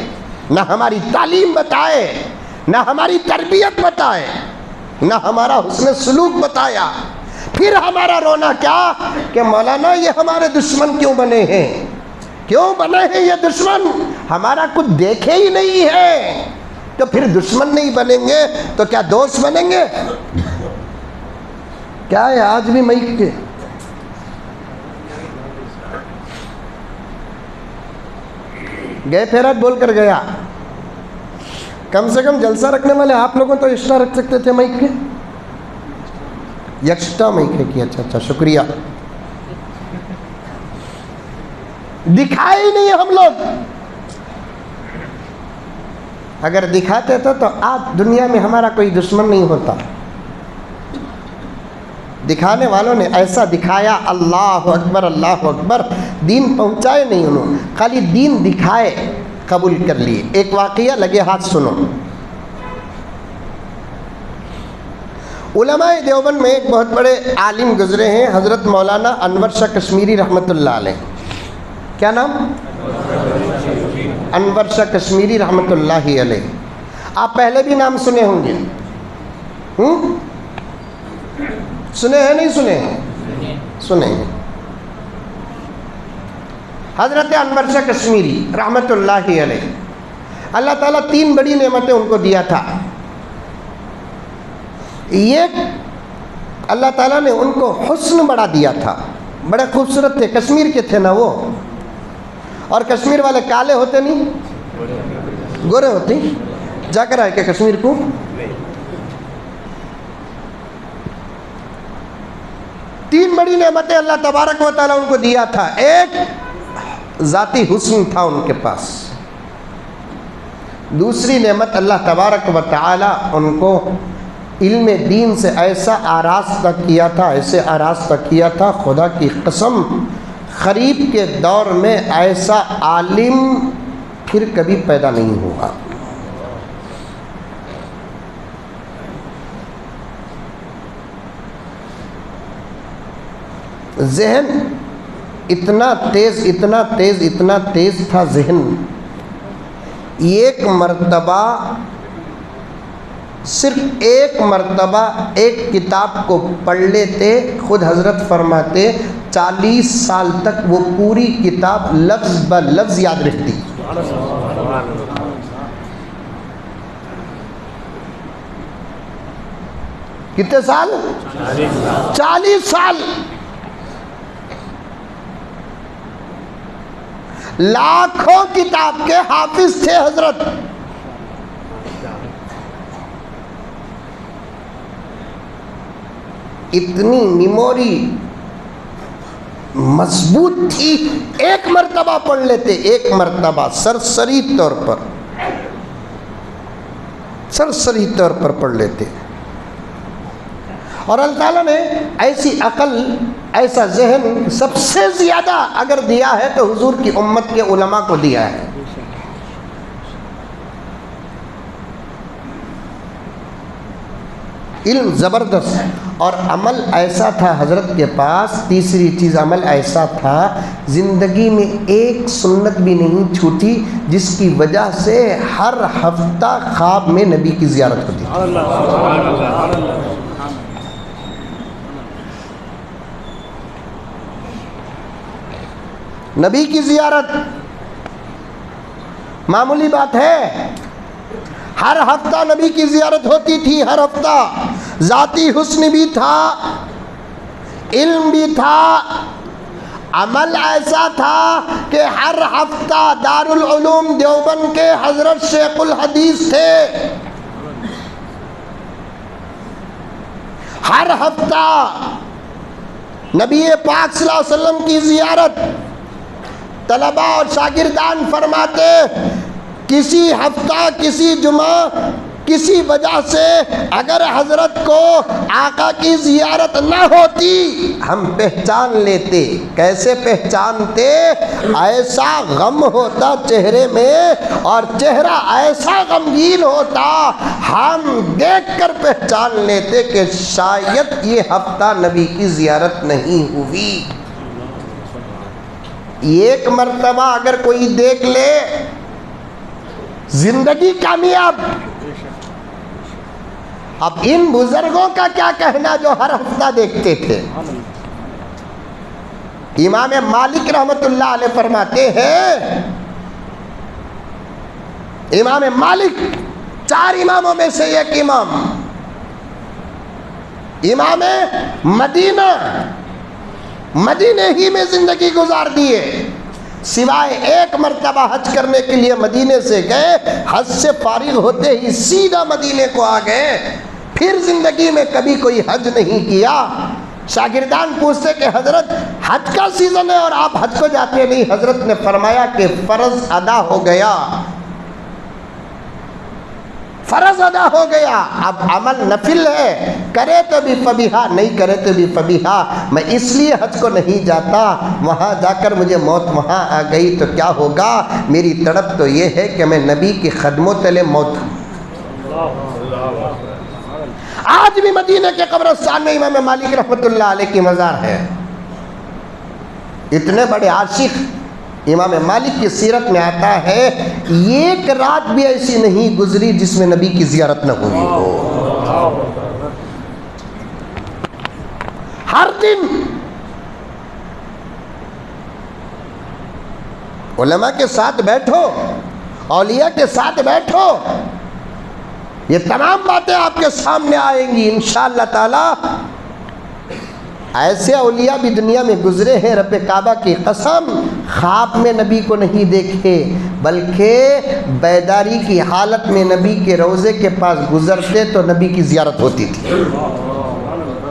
نہ ہماری تعلیم بتائے، نہ ہماری تربیت بتائے، نہ ہمارا حسن سلوک بتایا۔ پھر ہمارا رونا کیا کہ مولانا یہ ہمارے دشمن کیوں بنے ہیں؟ کیوں بنے ہیں یہ دشمن؟ ہمارا کچھ دیکھے ہی نہیں ہے، تو پھر دشمن نہیں بنیں گے تو کیا دوست بنیں گے؟ کیا ہے آج بھی مائک کے گئے پھیرات بول کر گیا، کم سے کم جلسہ رکھنے والے آپ لوگوں تو ایکسٹرا رکھ سکتے تھے مائک کے، ایکسٹرا مائک ہے کہ اچھا شکریہ۔ دکھائے ہی نہیں ہم لوگ، اگر دکھاتے تھے تو آج دنیا میں ہمارا کوئی دشمن نہیں ہوتا۔ دکھانے والوں نے ایسا دکھایا، اللہ اکبر اللہ اکبر، دین پہنچائے نہیں، انہوں خالی دین دکھائے، قبول کر لیے۔ ایک واقعہ لگے ہاتھ سنو۔ علماء دیوبند میں ایک بہت بڑے عالم گزرے ہیں، حضرت مولانا انور شاہ کشمیری رحمۃ اللہ علیہ۔ کیا نام؟ انور شاہ کشمیری رحمۃ اللہ علیہ۔ آپ پہلے بھی نام سنے ہوں گے، سنے ہیں نہیں سنے ہیں؟ سنے ہیں۔ حضرت انور شاہ کشمیری رحمۃ اللہ علیہ، اللہ تعالیٰ 3 بڑی نعمتیں ان کو دیا تھا۔ ایک، اللہ تعالیٰ نے ان کو حسن بڑا دیا تھا، بڑے خوبصورت تھے، کشمیر کے تھے نا وہ، اور کشمیر والے کالے ہوتے نہیں، گورے ہوتے، جا کر آئے کہ کشمیر کو۔ تین بڑی نعمتیں اللہ تبارک و تعالیٰ ان کو دیا تھا۔ ایک، ذاتی حسن تھا ان کے پاس۔ دوسری نعمت، اللہ تبارک و تعالیٰ ان کو علم دین سے ایسا آراستہ کیا تھا، ایسے آراستہ کیا تھا، خدا کی قسم قریب کے دور میں ایسا عالم پھر کبھی پیدا نہیں ہوا۔ ذہن اتنا تیز تھا ذہن، صرف ایک مرتبہ ایک کتاب کو پڑھ لیتے، خود حضرت فرماتے 40 سال تک وہ پوری کتاب لفظ بہ لفظ یاد رہتی۔ کتنے سال؟ 40 سال۔ لاکھوں کتاب کے حافظ تھے حضرت۔ اتنی میموری مضبوط تھی، ایک مرتبہ پڑھ لیتے، ایک مرتبہ سرسری طور پر پڑھ لیتے۔ اور اللہ تعالیٰ نے ایسی عقل، ایسا ذہن سب سے زیادہ اگر دیا ہے تو حضور کی امت کے علماء کو دیا ہے۔ علم زبردست اور عمل ایسا تھا حضرت کے پاس۔ تیسری چیز، عمل ایسا تھا، زندگی میں ایک سنت بھی نہیں چھوٹی جس کی وجہ سے ہر ہفتہ خواب میں نبی کی زیارت ہوتی تھی۔ نبی کی زیارت معمولی بات ہے، ہر ہفتہ نبی کی زیارت ہوتی تھی، ہر ہفتہ۔ ذاتی حسن بھی تھا، علم بھی تھا، عمل ایسا تھا کہ ہر ہفتہ دارالعلوم دیوبند کے حضرت شیخ الحدیث تھے۔ ہر ہفتہ نبی پاک صلی اللہ علیہ وسلم کی زیارت۔ طلباء اور شاگردان فرماتے کسی ہفتہ، کسی جمعہ، کسی وجہ سے اگر حضرت کو آقا کی زیارت نہ ہوتی ہم پہچان لیتے۔ کیسے پہچانتے؟ ایسا غم ہوتا چہرے میں اور چہرہ ایسا غمگین ہوتا، ہم دیکھ کر پہچان لیتے کہ شاید یہ ہفتہ نبی کی زیارت نہیں ہوئی۔ ایک مرتبہ اگر کوئی دیکھ لے زندگی کامیاب۔ اب ان بزرگوں کا کیا کہنا جو ہر ہفتہ دیکھتے تھے۔ امام مالک رحمت اللہ علیہ فرماتے ہیں، امام مالک 4 اماموں میں سے ایک امام، امام مدینے ہی میں زندگی گزار دیے، سوائے ایک مرتبہ حج کرنے کے لیے مدینے سے گئے، حج سے فارغ ہوتے ہی سیدھا مدینے کو آ گئے، پھر زندگی میں کبھی کوئی حج نہیں کیا۔ شاگردان پوچھتے کہ حضرت حج کا سیزن ہے اور آپ حج کو جاتے نہیں؟ حضرت نے فرمایا کہ فرض ادا ہو گیا، فرض ادا ہو گیا، اب عمل نفل ہے، کرے تو بھی فبیہا، نہیں کرے تو بھی فبیہا۔ میں اس لیے حج کو نہیں جاتا، وہاں جا کر مجھے موت وہاں آ گئی تو کیا ہوگا؟ میری تڑپ تو یہ ہے کہ میں نبی کے قدموں تلے موت ہوں۔ آج بھی مدینہ کے قبرستان میں امام مالک رحمت اللہ علیہ کی مزار ہے۔ اتنے بڑے عاشق امام مالک کی سیرت میں آتا ہے ایک رات بھی ایسی نہیں گزری جس میں نبی کی زیارت نہ ہوئی ہو۔ ہر دن علماء کے ساتھ بیٹھو، اولیاء کے ساتھ بیٹھو، یہ تمام باتیں آپ کے سامنے آئیں گی انشاءاللہ تعالی۔ ایسے اولیاء بھی دنیا میں گزرے ہیں، رب کعبہ کی قسم خواب میں نبی کو نہیں دیکھے بلکہ بیداری کی حالت میں نبی کے روضے کے پاس گزرتے تو نبی کی زیارت ہوتی تھی۔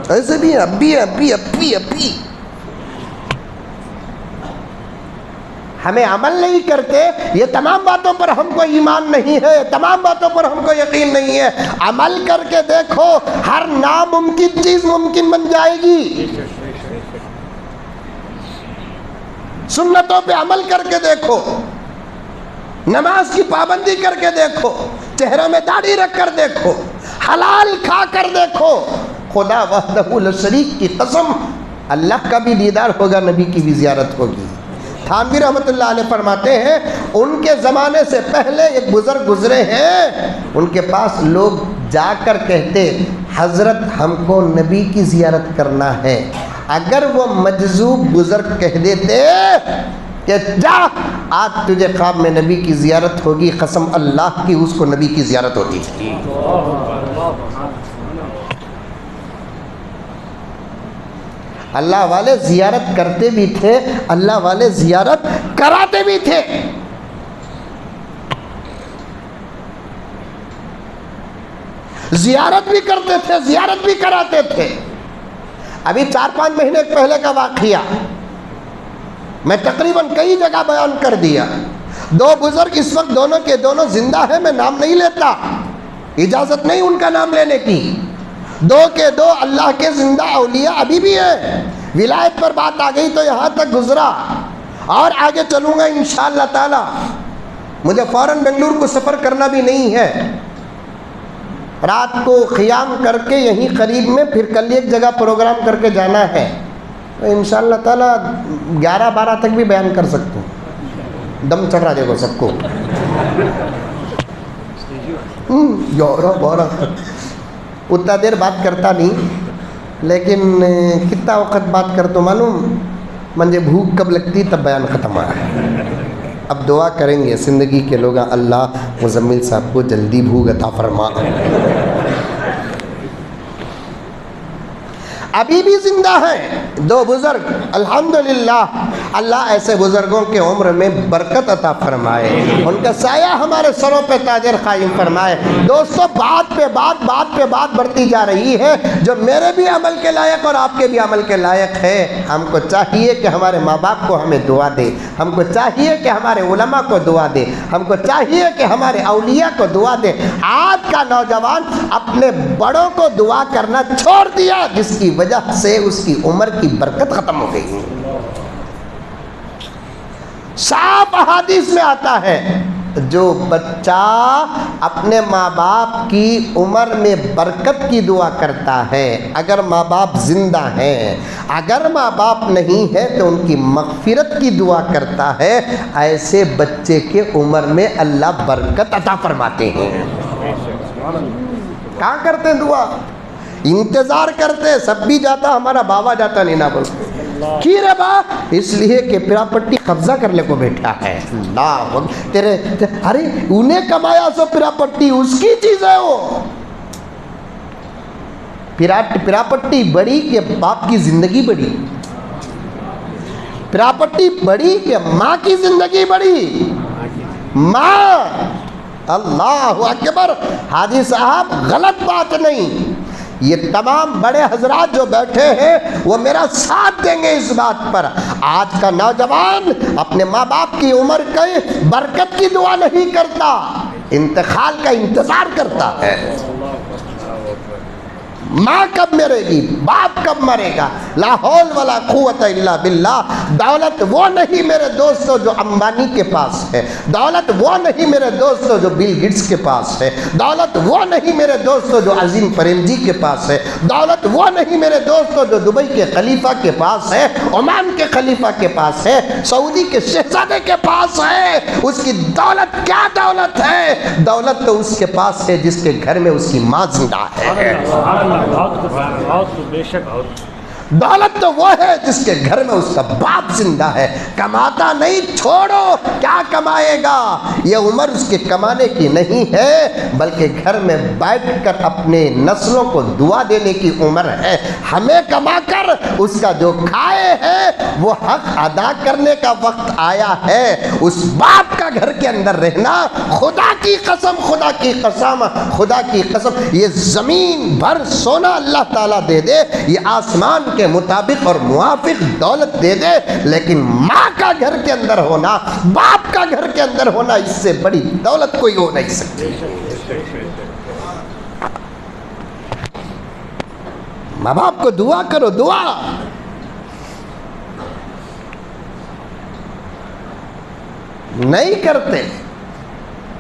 ایسے بھی ابھی ہمیں عمل نہیں کرتے، یہ تمام باتوں پر ہم کو ایمان نہیں ہے، تمام باتوں پر ہم کو یقین نہیں ہے۔ عمل کر کے دیکھو، ہر ناممکن چیز ممکن بن جائے گی۔ سنتوں پہ عمل کر کے دیکھو، نماز کی پابندی کر کے دیکھو، چہرے میں داڑھی رکھ کر دیکھو، حلال کھا کر دیکھو، خدا وحدہ لا شریک کی قسم اللہ کا بھی دیدار ہوگا، نبی کی بھی زیارت ہوگی۔ تھانوی رحمۃ اللہ علیہ فرماتے ہیں ان کے زمانے سے پہلے ایک بزرگ گزرے ہیں، ان کے پاس لوگ جا کر کہتے حضرت ہم کو نبی کی زیارت کرنا ہے، اگر وہ مجذوب بزرگ کہہ دیتے کہ جا آج تجھے خواب میں نبی کی زیارت ہوگی، قسم اللہ کی اس کو نبی کی زیارت ہوتی تھی۔ اللہ والے زیارت کرتے بھی تھے، اللہ والے زیارت کراتے بھی تھے۔ زیارت بھی کرتے تھے، زیارت بھی کراتے تھے۔ ابھی 4-5 مہینے پہلے کا واقعہ میں تقریباً کئی جگہ بیان کر دیا۔ 2 بزرگ اس وقت دونوں کے دونوں زندہ ہیں، میں نام نہیں لیتا، اجازت نہیں ان کا نام لینے کی۔ 2 کے 2 اللہ کے زندہ اولیاء ابھی بھی ہیں۔ ولایت پر بات آ گئی تو یہاں تک گزرا، اور آگے چلوں گا انشاءاللہ تعالی۔ مجھے فوراً بنگلور کو سفر کرنا بھی نہیں ہے، رات کو قیام کر کے یہیں قریب میں پھر کل ایک جگہ پروگرام کر کے جانا ہے، تو انشاءاللہ تعالی 11-12 تک بھی بیان کر سکتا ہوں۔ دم چڑھ رہا دیکھو سب کو، 11-12 اتنا دیر بات کرتا نہیں، لیکن کتنا وقت بات کرتا ہوں معلوم؟ مجھے بھوک کب لگتی تب بیان ختم آ رہا ہے۔ اب دعا کریں گے زندگی کے لوگ، اللہ مزمل صاحب کو جلدی بھوک عطا فرما۔ ابھی بھی زندہ ہیں 2 بزرگ، الحمدللہ اللہ ایسے بزرگوں کے عمر میں برکت عطا فرمائے، ان کا سایہ ہمارے سروں پہ تاجر قائم فرمائے۔ دوستو بات پہ بات بڑھتی جا رہی ہے، جو میرے بھی عمل کے لائق اور آپ کے بھی عمل کے لائق ہے۔ ہم کو چاہیے کہ ہمارے ماں باپ کو ہمیں دعا دے، ہم کو چاہیے کہ ہمارے علماء کو دعا دے، ہم کو چاہیے کہ ہمارے اولیاء کو دعا دے۔ آج کا نوجوان اپنے بڑوں کو دعا کرنا چھوڑ دیا، جس کی وجہ سے اس کی عمر کی برکت ختم ہو گئی۔ صاف احادیث میں آتا ہے جو بچہ اپنے ماں باپ کی عمر میں برکت کی دعا کرتا ہے، اگر ماں باپ زندہ ہیں، اگر ماں باپ نہیں ہے تو ان کی مغفرت کی دعا کرتا ہے، ایسے بچے کے عمر میں اللہ برکت عطا فرماتے ہیں۔ کہاں کرتے ہیں دعا؟ انتظار کرتے، سب بھی جاتا ہمارا بابا جاتا نہیں نہ بولتے کی رے با، اس لیے کہ پراپرٹی قبضہ کر لے کو بیٹھا ہے۔ اللہ تیرے ارے انہیں کمایا سو پراپرٹی اس کی چیز ہے، وہ پراپرٹی بڑی کہ باپ کی زندگی بڑی، پراپرٹی بڑی کہ ماں کی زندگی بڑی؟ ماں۔ اللہ اکبر، حاجی صاحب غلط بات نہیں، یہ تمام بڑے حضرات جو بیٹھے ہیں وہ میرا ساتھ دیں گے اس بات پر۔ آج کا نوجوان اپنے ماں باپ کی عمر کی برکت کی دعا نہیں کرتا، انتقال کا انتظار کرتا ہے۔ ماں کب مرے گی، باپ کب مرے گا، لا حول ولا قوت الا باللہ۔ دولت وہ نہیں میرے دوستو جو امبانی کے پاس ہے، دولت وہ نہیں میرے دوستو جو بل گیٹس کے پاس ہے، دولت وہ نہیں میرے دوستو جو عظیم پریم جی کے پاس ہے، دولت وہ نہیں میرے دوستو جو دبئی کے خلیفہ کے پاس ہے، عمان کے خلیفہ کے پاس ہے، سعودی کے شہزادے کے پاس ہے۔ اس کی دولت کیا دولت ہے؟ دولت تو اس کے پاس ہے جس کے گھر میں اس کی ماں زندہ ہے۔ دولت تو وہ ہے جس کے گھر میں اس کا باپ زندہ ہے۔ کماتا نہیں، چھوڑو کیا کمائے گا، یہ عمر اس کے کمانے کی نہیں ہے، بلکہ گھر میں بیٹھ کر اپنے نسلوں کو دعا دینے کی عمر ہے۔ ہمیں کما کر اس کا جو کھائے ہیں وہ حق ادا کرنے کا وقت آیا ہے۔ اس باپ کا گھر کے اندر رہنا، خدا کی قسم، خدا کی قسم، خدا کی قسم، یہ زمین بھر سونا اللہ تعالیٰ دے دے، یہ آسمان کے مطابق اور موافق دولت دے دے، لیکن ماں کا گھر کے اندر ہونا، باپ کا گھر کے اندر ہونا، اس سے بڑی دولت کوئی ہو نہیں سکتی۔ ماں باپ کو دعا کرو، دعا۔ نہیں کرتے،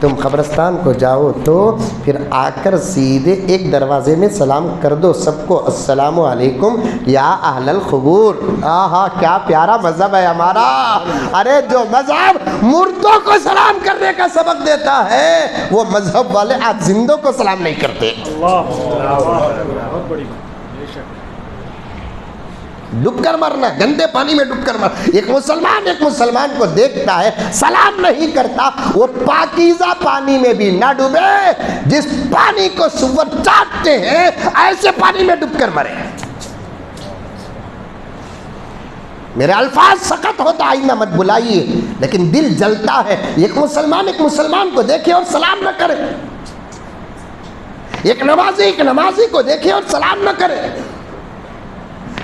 تم قبرستان کو جاؤ تو پھر آ کر سیدھے ایک دروازے میں سلام کر دو سب کو، السلام علیکم یا اہل القبور۔ آہا کیا پیارا مذہب ہے ہمارا۔ ارے جو مذہب مردوں کو سلام کرنے کا سبق دیتا ہے وہ مذہب والے آج زندوں کو سلام نہیں کرتے۔ ڈب کر مرنا، گندے پانی میں ڈب کر مرنا۔ ایک مسلمان کو دیکھتا ہے سلام نہیں کرتا، وہ پاکیزہ پانی میں بھی نہ ڈوبے، جس پانی کو سور چاٹتے ہیں ایسے پانی میں ڈب کر مرے۔ میرے الفاظ سخت ہوتا آئندہ مت بلائیے، لیکن دل جلتا ہے۔ ایک مسلمان کو دیکھے اور سلام نہ کرے، ایک نمازی کو دیکھے اور سلام نہ کرے،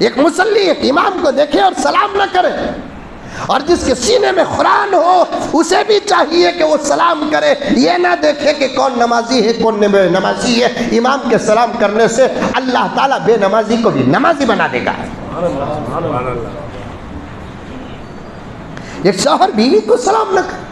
ایک مصلی ایک امام کو دیکھے اور سلام نہ کرے، اور جس کے سینے میں قرآن ہو اسے بھی چاہیے کہ وہ سلام کرے، یہ نہ دیکھے کہ کون نمازی ہے کون بے نمازی ہے۔ امام کے سلام کرنے سے اللہ تعالیٰ بے نمازی کو بھی نمازی بنا دے گا۔ ایک شوہر بیوی کو سلام نہ کرے،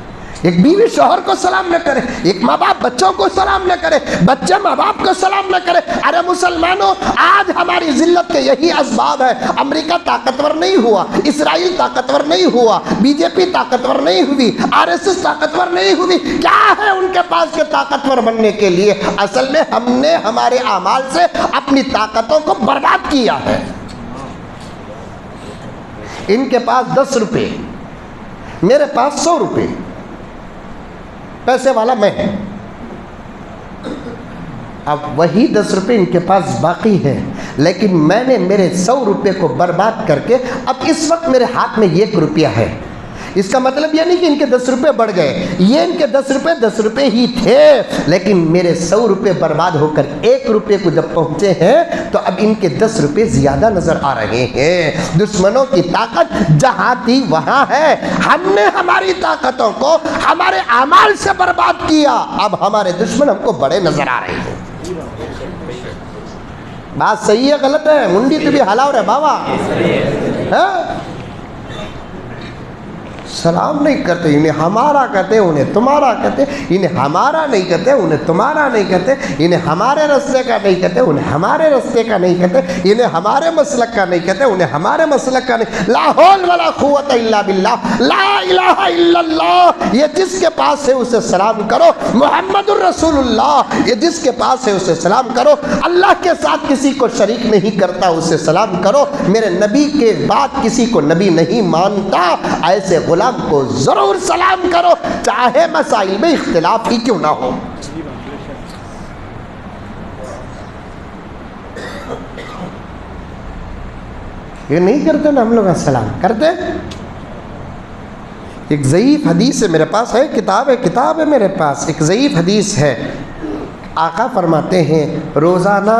ایک بیوی شوہر کو سلام نہ کرے، ایک ماں باپ بچوں کو سلام نہ کرے، بچے ماں باپ کو سلام نہ کرے۔ ارے مسلمانوں، آج ہماری ذلت کے یہی اسباب ہے۔ امریکہ طاقتور نہیں ہوا، اسرائیل طاقتور نہیں ہوا، بی جے پی طاقتور نہیں ہوئی، RSS طاقتور نہیں ہوئی۔ کیا ہے ان کے پاس کے طاقتور بننے کے لیے؟ اصل میں ہم نے ہمارے اعمال سے اپنی طاقتوں کو برباد کیا ہے۔ ان کے پاس 10 روپے، میرے پاس 100 روپے، پیسے والا میں، اب وہی 10 روپے ان کے پاس باقی ہے، لیکن میں نے میرے 100 روپے کو برباد کر کے اب اس وقت میرے ہاتھ میں 1 روپیہ ہے۔ اس کا مطلب یہ نہیں کہ ان کے 10 روپے بڑھ گئے، یہ ان کے 10 روپے ہی تھے، لیکن میرے 100 روپے برباد ہو کر 1 روپے کو جب پہنچے ہیں تو اب ان کے 10 روپے زیادہ نظر آ رہے ہیں۔ دشمنوں کی طاقت جہاں تھی وہاں ہے، ہم نے ہماری طاقتوں کو ہمارے اعمال سے برباد کیا، اب ہمارے دشمن ہم کو بڑے نظر آ رہے ہیں۔ بات صحیح ہے غلط ہے؟ منڈی تو بھی ہلاؤ رہے بابا، سلام نہیں کرتے، انہیں ہمارا کہتے انہیں تمہارا کہتے، انہیں ہمارا نہیں کہتے انہیں تمہارا نہیں کہتے، انہیں ہمارے رستے کا نہیں کہتے انہیں ہمارے رستے کا نہیں کہتے، انہیں ہمارے مسلک کا نہیں کہتے انہیں ہمارے مسلک کا نہیں۔ لا حول ولا قوت الا باللہ، لا الہ الا اللہ۔ یہ جس کے پاس ہے اسے سلام کرو، محمد الرسول اللہ، یہ جس کے پاس ہے اسے سلام کرو، اللہ کے ساتھ کسی کو شریک نہیں کرتا اسے سلام کرو، میرے نبی کے بعد کسی کو نبی نہیں مانتا ایسے غلام کو ضرور سلام کرو، چاہے مسائل میں اختلاف ہی کیوں نہ ہو۔ یہ نہیں کرتے نا ہم لوگ سلام کرتے۔ ایک ضعیف حدیث ہے میرے پاس، ہے کتاب ہے میرے پاس، ایک ضعیف حدیث ہے۔ آقا فرماتے ہیں روزانہ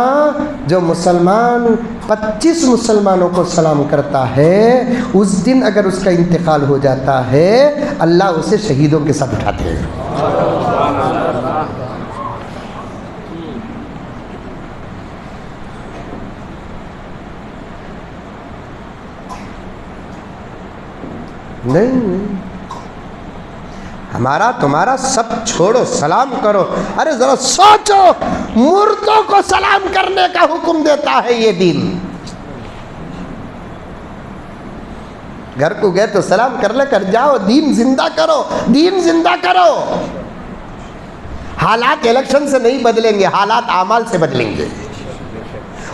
جو مسلمان 25 مسلمانوں کو سلام کرتا ہے، اس دن اگر اس کا انتقال ہو جاتا ہے اللہ اسے شہیدوں کے ساتھ اٹھاتے ہیں۔ نہیں، ہمارا تمہارا سب چھوڑو، سلام کرو۔ ارے ذرا سوچو، مردوں کو سلام کرنے کا حکم دیتا ہے یہ دین۔ گھر کو گئے تو سلام کر لے کر جاؤ، دین زندہ کرو، دین زندہ کرو۔ حالات الیکشن سے نہیں بدلیں گے، حالات اعمال سے بدلیں گے۔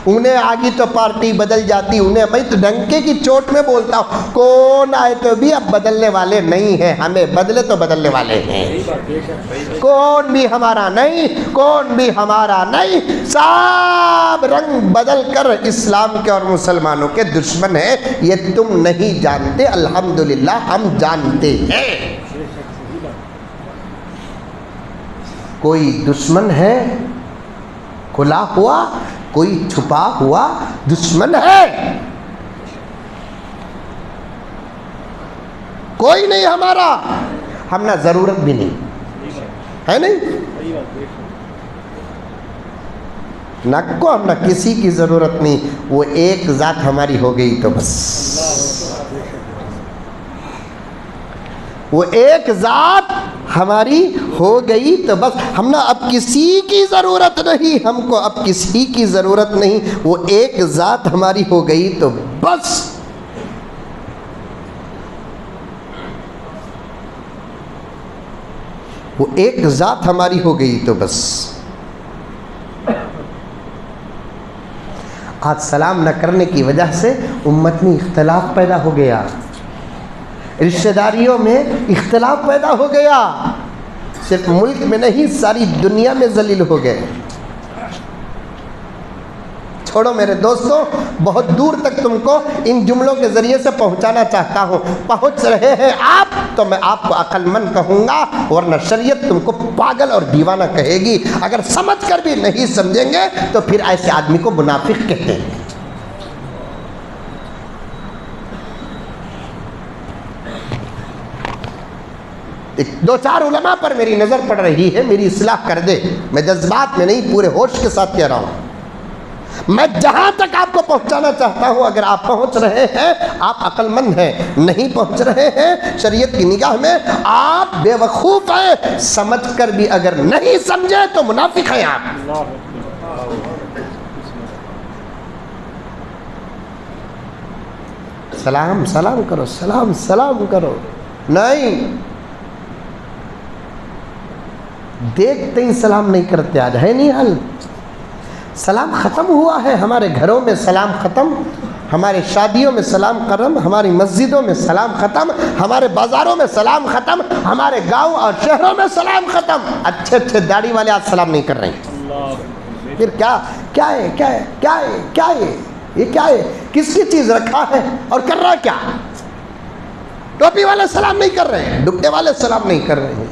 انہیں آگی تو پارٹی بدل جاتی، انہیں میں تو ڈنکے کی چوٹ میں بولتا ہوں، کون آئے تو بھی اب بدلنے والے نہیں ہیں، ہمیں بدلے تو بدلنے والے ہیں۔ کون بھی ہمارا نہیں، کون بھی ہمارا نہیں، سب رنگ بدل کر اسلام کے اور مسلمانوں کے دشمن ہیں۔ یہ تم نہیں جانتے، الحمدللہ ہم جانتے ہیں۔ کوئی دشمن ہے کھلا ہوا، کوئی چھپا ہوا دشمن ہے، کوئی نہیں ہمارا، ہم نہ ضرورت بھی نہیں ہے، نہیں نہ کو ہم نہ کسی کی ضرورت نہیں، وہ ایک ذات ہماری ہو گئی تو بس۔ وہ ایک ذات ہماری ہو گئی تو بس، ہم نا اب کسی کی ضرورت نہیں، ہم کو اب کسی کی ضرورت نہیں، وہ ایک ذات ہماری ہو گئی تو بس۔ وہ ایک ذات ہماری ہو گئی تو بس۔ آج سلام نہ کرنے کی وجہ سے امت میں اختلاف پیدا ہو گیا، رشتہ داریوں میں اختلاف پیدا ہو گیا، صرف ملک میں نہیں ساری دنیا میں ذلیل ہو گئے۔ چھوڑو میرے دوستو، بہت دور تک تم کو ان جملوں کے ذریعے سے پہنچانا چاہتا ہوں۔ پہنچ رہے ہیں آپ تو میں آپ کو عقل مند کہوں گا، ورنہ شریعت تم کو پاگل اور دیوانہ کہے گی۔ اگر سمجھ کر بھی نہیں سمجھیں گے تو پھر ایسے آدمی کو منافق کہتے ہیں۔ دو چار علماء پر میری نظر پڑ رہی ہے، میری اصلاح کر دے۔ میں جذبات میں نہیں، پورے ہوش کے ساتھ کہہ رہا ہوں۔ میں جہاں تک آپ کو پہنچانا چاہتا ہوں، اگر آپ پہنچ رہے ہیں آپ عقل مند ہیں، نہیں پہنچ رہے ہیں شریعت کی نگاہ میں آپ بے وقوف ہیں، سمجھ کر بھی اگر نہیں سمجھے تو منافق ہیں آپ۔ سلام سلام کرو، سلام سلام کرو، نہیں دیکھتے ہی سلام نہیں کرتے، آج ہے نہیں حل۔ سلام ختم ہوا ہے، ہمارے گھروں میں سلام ختم، ہمارے شادیوں میں سلام ختم، ہماری مسجدوں میں سلام ختم، ہمارے بازاروں میں سلام ختم، ہمارے گاؤں اور شہروں میں سلام ختم۔ اچھے اچھے داڑھی والے آج سلام نہیں کر رہے ہیں۔ پھر کیا ہے یہ کیا ہے؟ کس کی چیز رکھا ہے اور کر رہا کیا؟ ٹوپی والے سلام نہیں کر رہے ہیں، ڈبے والے سلام نہیں کر رہے ہیں،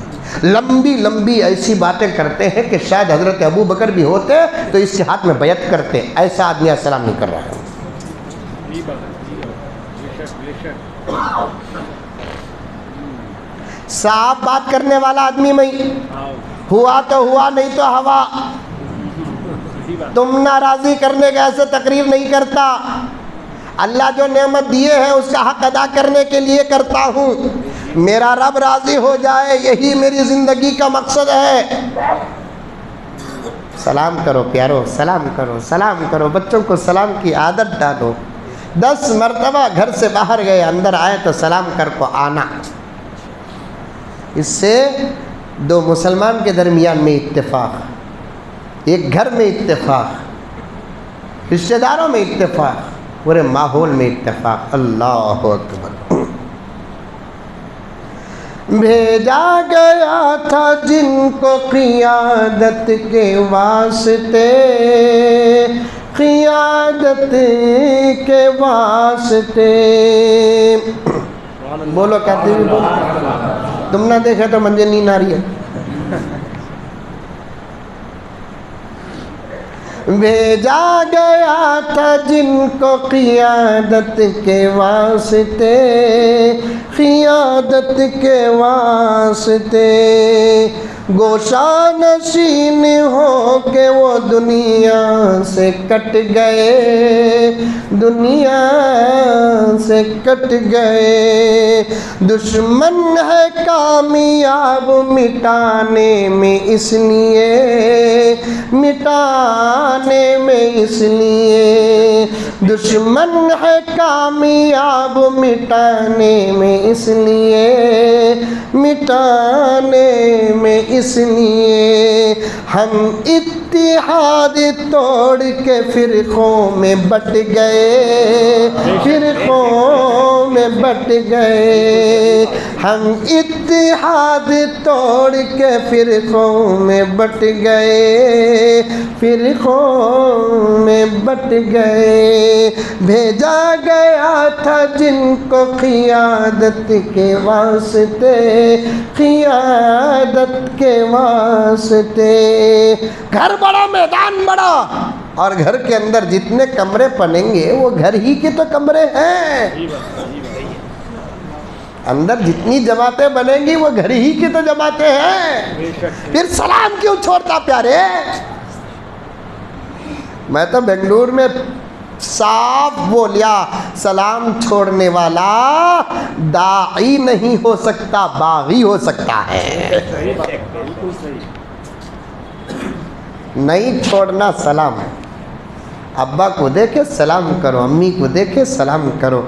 لمبی لمبی ایسی باتیں کرتے ہیں کہ شاید حضرت ابو بکر بھی ہوتے تو اس کے ہاتھ میں بیعت کرتے۔ ایسا آدمی سلام نہیں کر رہا ہے۔ صاف بات کرنے والا آدمی میں ہوا تو ہوا، نہیں تو ہوا۔ تم ناراضی کرنے کا ایسے تقریر نہیں کرتا، اللہ جو نعمت دیے ہیں اس کا حق ادا کرنے کے لیے کرتا ہوں۔ میرا رب راضی ہو جائے، یہی میری زندگی کا مقصد ہے۔ سلام کرو پیارو، سلام کرو، سلام کرو۔ بچوں کو سلام کی عادت ڈالو۔ 10 مرتبہ گھر سے باہر گئے، اندر آئے تو سلام کر کو آنا۔ اس سے دو مسلمان کے درمیان میں اتفاق، ایک گھر میں اتفاق، رشتہ داروں میں اتفاق، پورے ماحول میں اتفاق۔ اللہ اکبر۔ بھیجا گیا تھا جن کو قیادت کے واسطے، قیادت کے واسطے۔ بولو کہتے بھی بولو، تم نہ دیکھے تو مجھے نیند آ رہی ہے۔ بھیجا گیا تھا جن کو قیادت کے واسطے، قیادت کے واسطے، گوشہ نشین ہو کے وہ دنیا سے کٹ گئے، دنیا سے کٹ گئے۔ دشمن ہے کامیاب مٹانے میں، اس لیے مٹانے میں، اس لیے دشمن ہے کامیاب مٹانے میں، اس لیے مٹانے میں، اس لیے ہم اتحاد توڑ کے فرقوں میں بٹ گئے، فرقوں میں بٹ گئے۔ ہم اتحاد توڑ کے فرقوں میں بٹ گئے، فرقوں میں بٹ گئے۔ بھیجا گیا تھا جن کو قیادت کے واسطے، قیادت کے واسطے۔ گھر بڑا، میدان بڑا، اور گھر کے اندر جتنے کمرے بنیں گے وہ گھر ہی کے تو کمرے ہیں۔ اندر جتنی جماعتیں بنیں گی وہ گھر ہی کی تو جماعتیں ہیں۔ پھر سلام کیوں چھوڑتا پیارے؟ میں تو بنگلور میں صاف بولیا سلام چھوڑنے والا داعی نہیں ہو سکتا، باغی ہو سکتا ہے۔ نہیں چھوڑنا سلام، ابا کو دیکھے سلام کرو، امی کو دیکھے سلام کرو،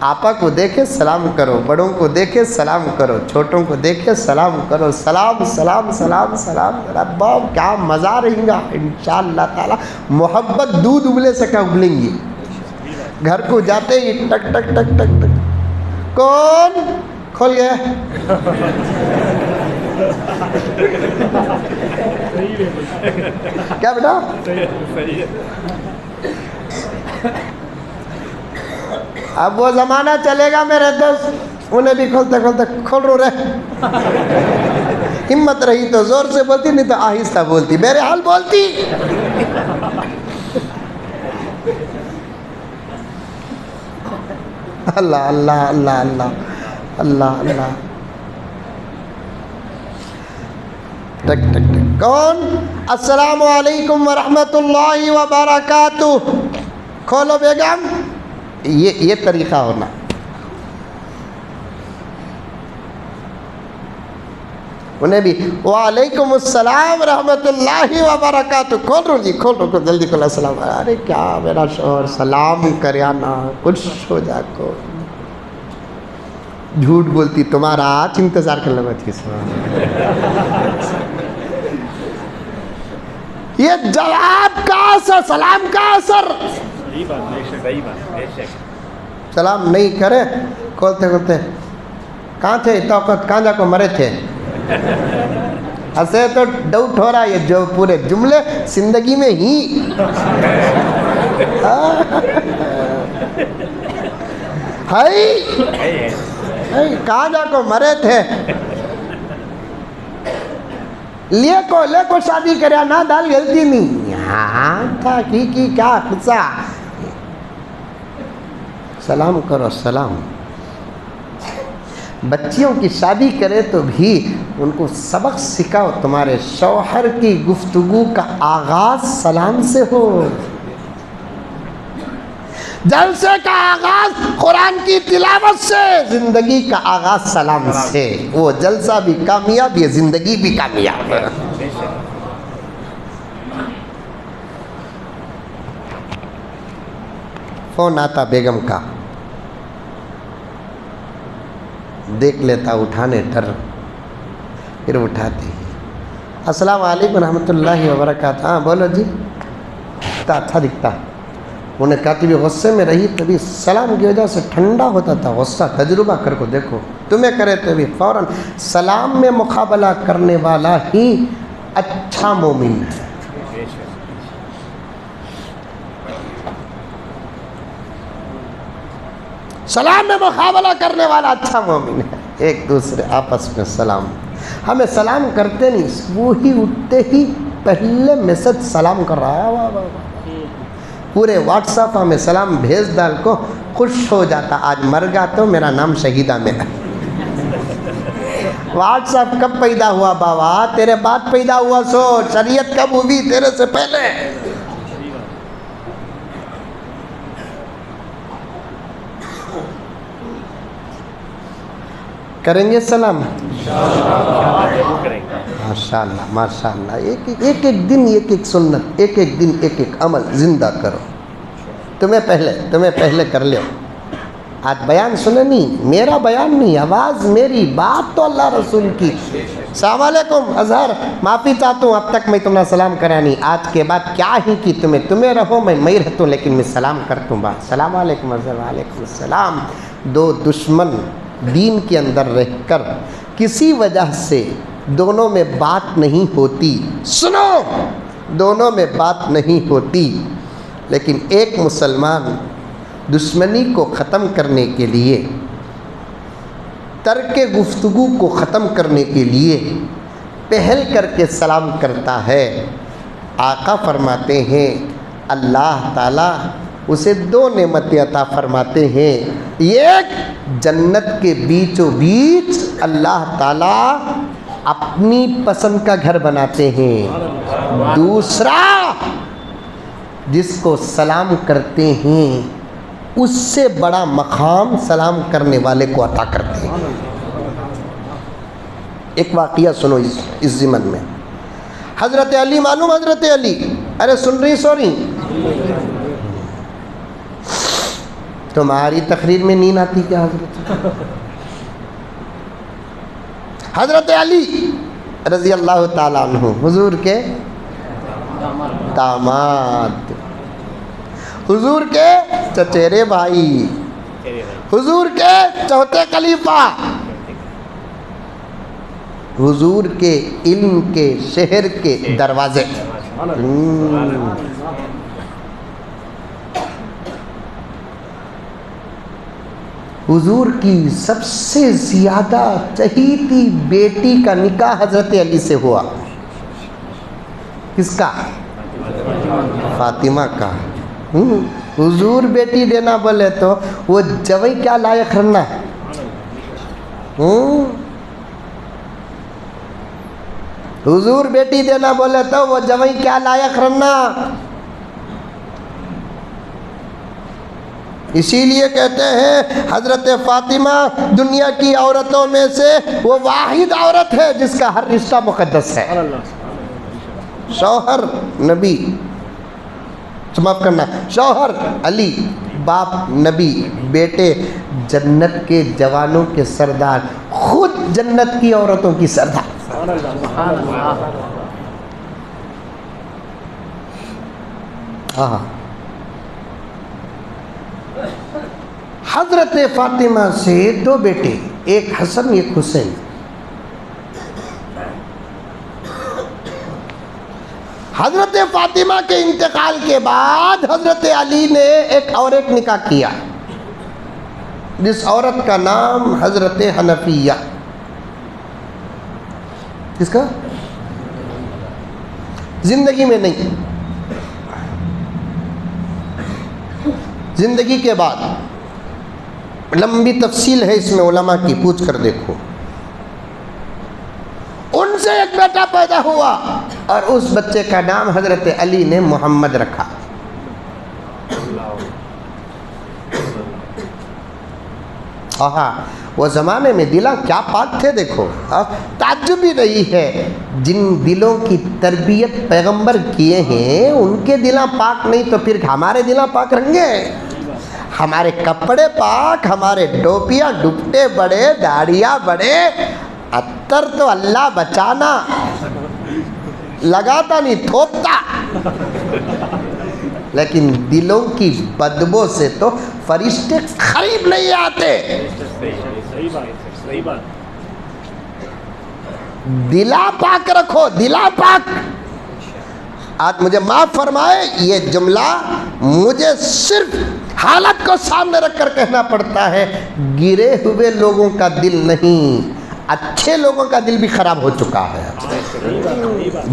آپا کو دیکھے سلام کرو، بڑوں کو دیکھے سلام کرو، چھوٹوں کو دیکھے سلام کرو، سلام سلام سلام سلام۔ ابا کیا مزہ رہیں گا انشاءاللہ تعالی، محبت دودھ ابلے سے کیا ابلیں گی۔ گھر کو جاتے ہی ٹک ٹک ٹک ٹک ٹک، کون کھول گیا؟ کیا بیٹا؟ اب وہ زمانہ چلے گا میرے دوست، انہیں بھی کھولتے کھولتے کھول رو رہے، ہمت رہی تو زور سے بولتی، نہیں تو آہستہ بولتی، میرے حال بولتی۔ اللہ اللہ اللہ اللہ اللہ اللہ، ٹک ٹک ٹک، کون؟ السلام علیکم ورحمۃ اللہ وبرکاتہ، کھولو بیگم۔ یہ طریقہ ہونا۔ انہیں بھی وعلیکم السلام ورحمۃ اللہ وبرکاتہ، کھول رو جی، کھول رو، جلدی کھولا۔ السلام، ارے کیا میرا شوہر سلام کریانا، خوش ہو جا کو، جھوٹ بولتی، تمہارا آج انتظار کر لگا تھی۔ یہ جواب کا اثر، سلام کا اثر۔ سلام نہیں کرے، کھولتے کھولتے، کہاں تھے توقت، کہاں جا کو مرے تھے؟ ایسے تو ڈاؤٹ ہو رہا، یہ جو پورے جملے زندگی میں ہی کہاں جا کو مرے تھے؟ لے کو شادی کریا نہ دال غلطی نہیں، یہاں تھا کی کیا قصہ۔ سلام کرو، سلام۔ بچیوں کی شادی کرے تو بھی ان کو سبق سکھاؤ، تمہارے شوہر کی گفتگو کا آغاز سلام سے ہو، جلسے کا آغاز قرآن کی تلاوت سے، زندگی کا آغاز سلام سے، وہ جلسہ بھی کامیاب، یہ زندگی بھی کامیاب ہے۔ فون آتا بیگم کا، دیکھ لیتا، اٹھانے ڈر، پھر اٹھاتے ہی السلام علیکم ورحمۃ اللہ وبرکاتہ، ہاں بولو جی، اچھا دکھتا۔ انہیں کہتی بھی غصے میں رہی تبھی سلام کی وجہ سے ٹھنڈا ہوتا تھا غصہ، تجربہ کر کو دیکھو، تمہیں کرے تو بھی فوراً سلام میں مقابلہ کرنے والا ہی اچھا مومن ہے۔ سلام میں مقابلہ کرنے والا اچھا مومن ہے۔ ایک دوسرے آپس میں سلام، ہمیں سلام کرتے نہیں، وہی اٹھتے ہی پہلے میسج سلام کر رہا ہے، پورے واٹس ایپ ہمیں سلام بھیج ڈال کو خوش ہو جاتا، آج مر گا تو میرا نام شہیدہ میں ہے۔ واٹس ایپ کب پیدا ہوا بابا؟ تیرے بعد پیدا ہوا، سو شریعت کب ہوئی؟ تیرے سے پہلے۔ کریں گے سلام ماشاءاللہ ماشاءاللہ، ایک ایک دن ایک ایک سنت، ایک ایک دن ایک ایک عمل زندہ کرو۔ تمہیں پہلے کر لو۔ آج بیان سنے نہیں، میرا بیان نہیں، آواز میری، بات تو اللہ رسول کی۔ السلام علیکم اظہر، معافی چاہتا ہوں، اب تک میں تمہیں سلام کرا نہیں، آج کے بعد کیا ہی کی تمہیں رہو، میں رہتا ہوں، لیکن میں سلام کرتا ہوں۔ بات السلام علیکم اظہر، وعلیکم السلام۔ دو دشمن دین کے اندر رہ کر کسی وجہ سے دونوں میں بات نہیں ہوتی، سنو، دونوں میں بات نہیں ہوتی، لیکن ایک مسلمان دشمنی کو ختم کرنے کے لیے، ترک گفتگو کو ختم کرنے کے لیے پہل کر کے سلام کرتا ہے۔ آقا فرماتے ہیں اللہ تعالیٰ اسے دو نعمتیں عطا فرماتے ہیں، ایک جنت کے بیچوں بیچ اللہ تعالیٰ اپنی پسند کا گھر بناتے ہیں، دوسرا جس کو سلام کرتے ہیں اس سے بڑا مقام سلام کرنے والے کو عطا کرتے ہیں. ایک واقعہ سنو اس ضمن میں. حضرت علی معلوم حضرت علی؟ ارے سن رہی سو رہی؟ تمہاری تقریر میں نیند آتی کیا حضرت علی رضی اللہ تعالیٰ عنہ حضور کے داماد، حضور کے چچیرے بھائی، حضور کے چوتھے خلیفہ، حضور کے علم کے شہر کے دروازے. حضور کی سب سے زیادہ چہیتی بیٹی کا نکاح حضرت علی سے ہوا. کس کا؟ فاطمہ کا. حضور بیٹی دینا بولے تو وہ جوئی کیا لائق رہنا. حضور بیٹی دینا بولے تو وہ جوئی کیا لائق رہنا. اسی لیے کہتے ہیں حضرت فاطمہ دنیا کی عورتوں میں سے وہ واحد عورت ہے جس کا ہر رشتہ مقدس ہے. شوہر نبی، معاف کرنا، شوہر علی، باپ نبی، بیٹے جنت کے جوانوں کے سردار، خود جنت کی عورتوں کی سردار. حضرت فاطمہ سے دو بیٹے، ایک حسن ایک حسین. حضرت فاطمہ کے انتقال کے بعد حضرت علی نے ایک نکاح کیا، جس عورت کا نام حضرت حنفیہ. کس کا؟ زندگی میں نہیں، زندگی کے بعد. لمبی تفصیل ہے اس میں علماء کی، پوچھ کر دیکھو. ان سے ایک بیٹا پیدا ہوا اور اس بچے کا نام حضرت علی نے محمد رکھا. وہ زمانے میں دلاں کیا پاک تھے دیکھو. تعجب بھی نہیں ہے، جن دلوں کی تربیت پیغمبر کیے ہیں ان کے دلاں پاک نہیں تو پھر ہمارے دلاں پاک رہیں گے. ہمارے کپڑے پاک، ہمارے ٹوپیاں ڈپٹے بڑے، داڑیاں بڑے، عطر تو اللہ بچانا، لگاتا نہیں تھوپتا، لیکن دلوں کی بدبو سے تو فرشتے قریب نہیں آتے. دلا پاک رکھو، دلا پاک. آج مجھے معاف فرمائے، یہ جملہ مجھے صرف حالت کو سامنے رکھ کر کہنا پڑتا ہے. گرے ہوئے لوگوں کا دل نہیں، اچھے لوگوں کا دل بھی خراب ہو چکا ہے.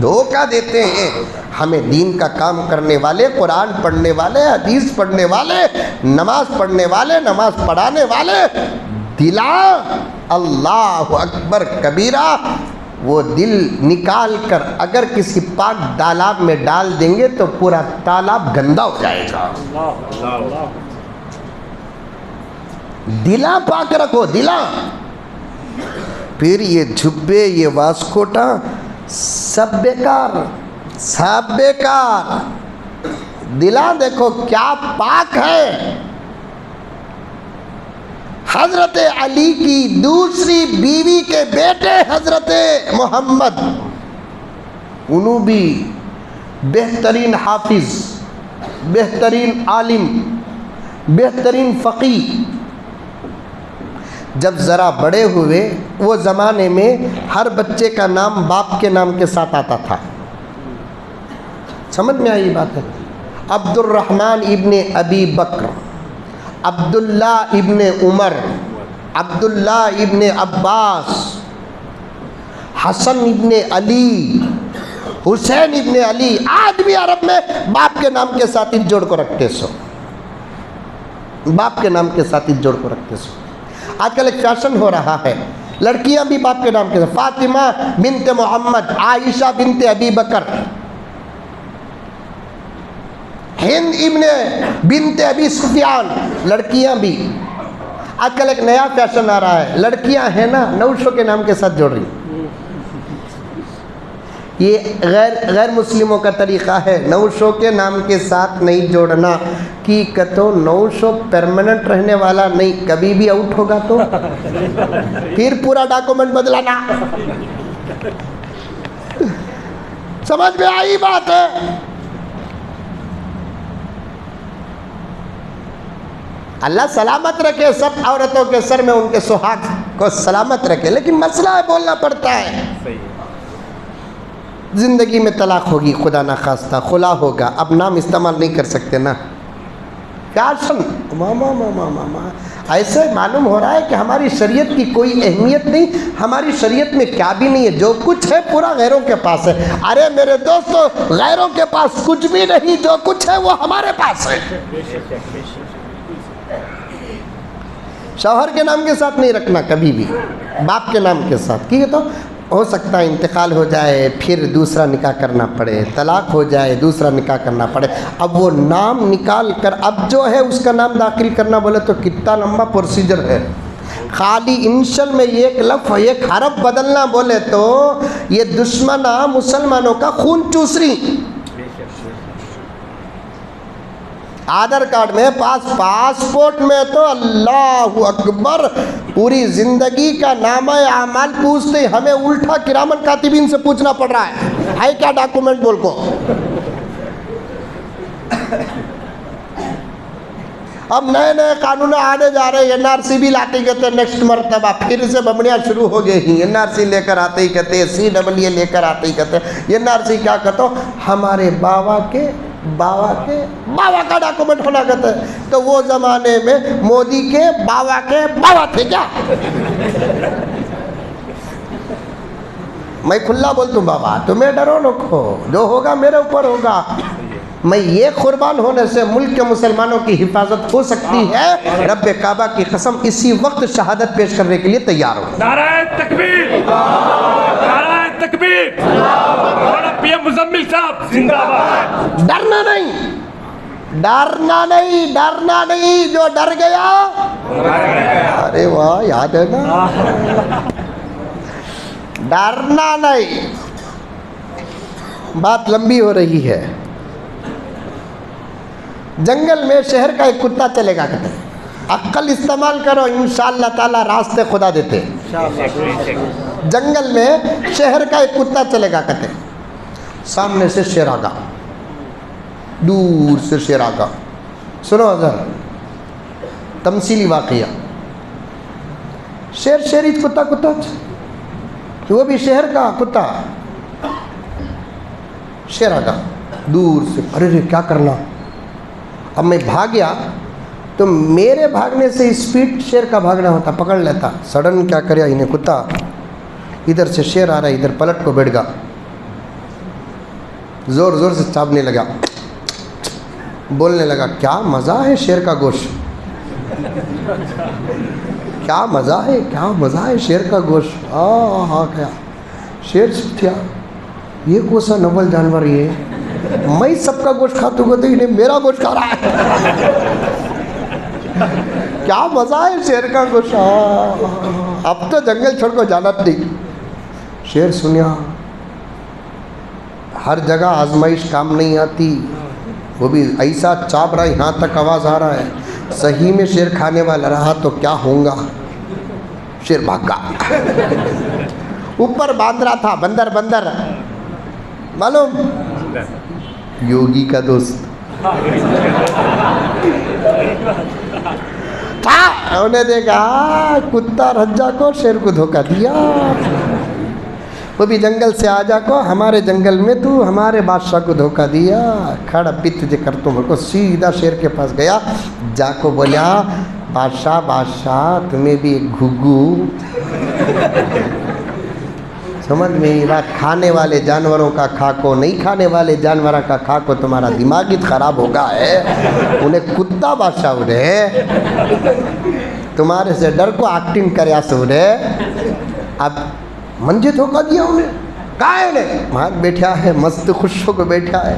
دھوکہ دیتے ہیں ہمیں. دین کا کام کرنے والے، قرآن پڑھنے والے، حدیث پڑھنے والے، نماز پڑھنے والے، نماز پڑھانے والے، دلا اللہ اکبر کبیرہ، وہ دل نکال کر اگر کسی پاک تالاب میں ڈال دیں گے تو پورا تالاب گندا ہو جائے گا. دلا پاک رکھو، دلا. پھر یہ جھبے، یہ واسکوٹا سب بیکار، سب بیکار. دلا دیکھو کیا پاک ہے. حضرت علی کی دوسری بیوی کے بیٹے حضرت محمد، انہوں بھی بہترین حافظ، بہترین عالم، بہترین فقیہ. جب ذرا بڑے ہوئے، وہ زمانے میں ہر بچے کا نام باپ کے نام کے ساتھ آتا تھا. سمجھ میں آئی بات ہے؟ عبد الرحمن ابن ابی بکر، عبداللہ ابن عمر، عبداللہ ابن عباس، حسن ابن علی، حسین ابن علی. آج بھی عرب میں باپ کے نام کے ساتھ اس جوڑ کو رکھتے سو، باپ کے نام کے ساتھ اس جوڑ کو رکھتے سو. آج کل ایک فیشن ہو رہا ہے، لڑکیاں بھی باپ کے نام کے ساتھ، فاطمہ بنت محمد، عائشہ بنت ابی بکر. ہند ابن بنت ابی سفیان، لڑکیاں بھی آج کل ایک نیا فیشن آ رہا ہے، لڑکیاں ہیں نا نوشوں کے نام کے ساتھ جوڑ رہی. یہ غیر مسلموں کا طریقہ ہے، نوشوں کے نام کے ساتھ نہیں جوڑنا. کی کتو نوشو پرماننٹ رہنے والا نہیں، کبھی بھی آؤٹ ہوگا تو پھر پورا ڈاکومنٹ بدلانا. سمجھ میں آئی بات ہے؟ اللہ سلامت رکھے سب عورتوں کے سر میں ان کے سہاگ کو سلامت رکھے، لیکن مسئلہ ہے بولنا پڑتا ہے. زندگی میں طلاق ہوگی، خدا نخواستہ خلا ہوگا، اب نام استعمال نہیں کر سکتے نا. فیشن ماما ایسے معلوم ہو رہا ہے کہ ہماری شریعت کی کوئی اہمیت نہیں. ہماری شریعت میں کیا بھی نہیں ہے، جو کچھ ہے پورا غیروں کے پاس ہے. ارے میرے دوستو، غیروں کے پاس کچھ بھی نہیں، جو کچھ ہے وہ ہمارے پاس ہے. شوہر کے نام کے ساتھ نہیں رکھنا کبھی بھی، باپ کے نام کے ساتھ. ٹھیک ہے، تو ہو سکتا ہے انتقال ہو جائے، پھر دوسرا نکاح کرنا پڑے، طلاق ہو جائے، دوسرا نکاح کرنا پڑے. اب وہ نام نکال کر اب جو ہے اس کا نام داخل کرنا بولے تو کتنا لمبا پروسیجر ہے. خالی انشل میں ایک لفظ ایک حرف بدلنا بولے تو یہ دشمنہ مسلمانوں کا خون چوس رہی. آدھار کارڈ میں پاسپورٹ میں تو اللہ اکبر پوری زندگی کا نامہ اعمال پوچھتے، ہمیں الٹا کرامن کاتبین سے پوچھنا پڑ رہا ہے کیا ڈاکومنٹ بول کو. اب نئے نئے قانون آنے جا رہے ہیں. NRC بھی لاتے کہتے ہیں نیکسٹ مرتبہ پھر سے بمڑیاں شروع ہو گئی ہیں. NRC لے کر آتے ہی کہتے ہیں، CAA لے کر آتے ہی کہتے ہیں. NRC کیا کہتا ہوں، ہمارے باوا کا ڈاکومنٹ ہونا کہتے ہیں. تو وہ زمانے میں مودی کے باوا تھے کیا؟ میں کھلا بولتا ہوں بابا تمہیں ڈرو رکھو، جو ہوگا میرے اوپر ہوگا. میں یہ قربان ہونے سے ملک کے مسلمانوں کی حفاظت ہو سکتی ہے. رب کعبہ کی قسم اسی وقت شہادت پیش کرنے کے لیے تیار ہوں. نعرہ تکبیر، نعرہ تکبیر، مولانا پی ایم مزمل صاحب زندہ باد. ڈرنا نہیں، جو ڈر گیا ارے واہ یاد ہے نا، ڈرنا نہیں. بات لمبی ہو رہی ہے. جنگل میں شہر کا ایک کتا چلے گا کہتے ہیں، عقل استعمال کرو انشاءاللہ تعالی راستے خدا دیتے. جنگل میں شہر کا ایک کتا چلے گا کہتے ہیں، سامنے سے شیر آگا، دور سے شیر آگا. سنو اگر تمثیلی واقعہ، شیر کتا وہ بھی شہر کا کتا. شیر آگا دور سے، ارے کیا کرنا. اب میں بھاگ گیا تو میرے بھاگنے سے اسپیڈ شیر کا بھاگنا ہوتا، پکڑ لیتا. سڈن کیا کریا انہیں کتا، ادھر سے شیر آ رہا ہے، ادھر پلٹ کو بیٹھ گا، زور زور سے چاپنے لگا، بولنے لگا کیا مزہ ہے شیر کا گوشت، کیا مزہ ہے شیر کا گوشت. ہاں کیا شیر سکھیا، یہ کون سا نول جانور، یہ میں سب کا گوشت کھاتا ہوں تو انہیں میرا گوشت کھا رہا ہے. کیا مزہ ہے شیر کا گوشت. اب تو جنگل چھوڑ کو جانا نہیں. شیر سنیا، ہر جگہ آزمائش کام نہیں آتی. وہ بھی ایسا چاپ رہا ہے، یہاں تک آواز آ رہا ہے. صحیح میں شیر کھانے والا رہا تو کیا ہوگا. شیر بھاگا، اوپر باندھ رہا تھا بندر معلوم، یوگی کا دوست تھا. انہوں نے دیکھا کتا رجا کو شیر کو دھوکہ دیا. وہ بھی جنگل سے آجا کو، ہمارے جنگل میں تو ہمارے بادشاہ کو دھوکہ دیا. کھڑا پی تجھے کرتا ہوں کو. سیدھا شیر کے پاس گیا، جا کو بولا بادشاہ تمہیں بھی ایک گھگو. سمجھ میں یہ بات، کھانے والے جانوروں کا کھاکو، نہیں کھانے والے جانوروں کا کھاکو تمہارا دماغ ہی خراب ہوگا ہے. انہیں کتا بادشاہ ہو رہے، تمہارے سے ڈر کو ایکٹنگ کریا سو رہے. اب منجے دھوکہ دیا انہیں، کہاں ہے انہیں، وہاں بیٹھا ہے مست خوش ہو کے بیٹھا ہے.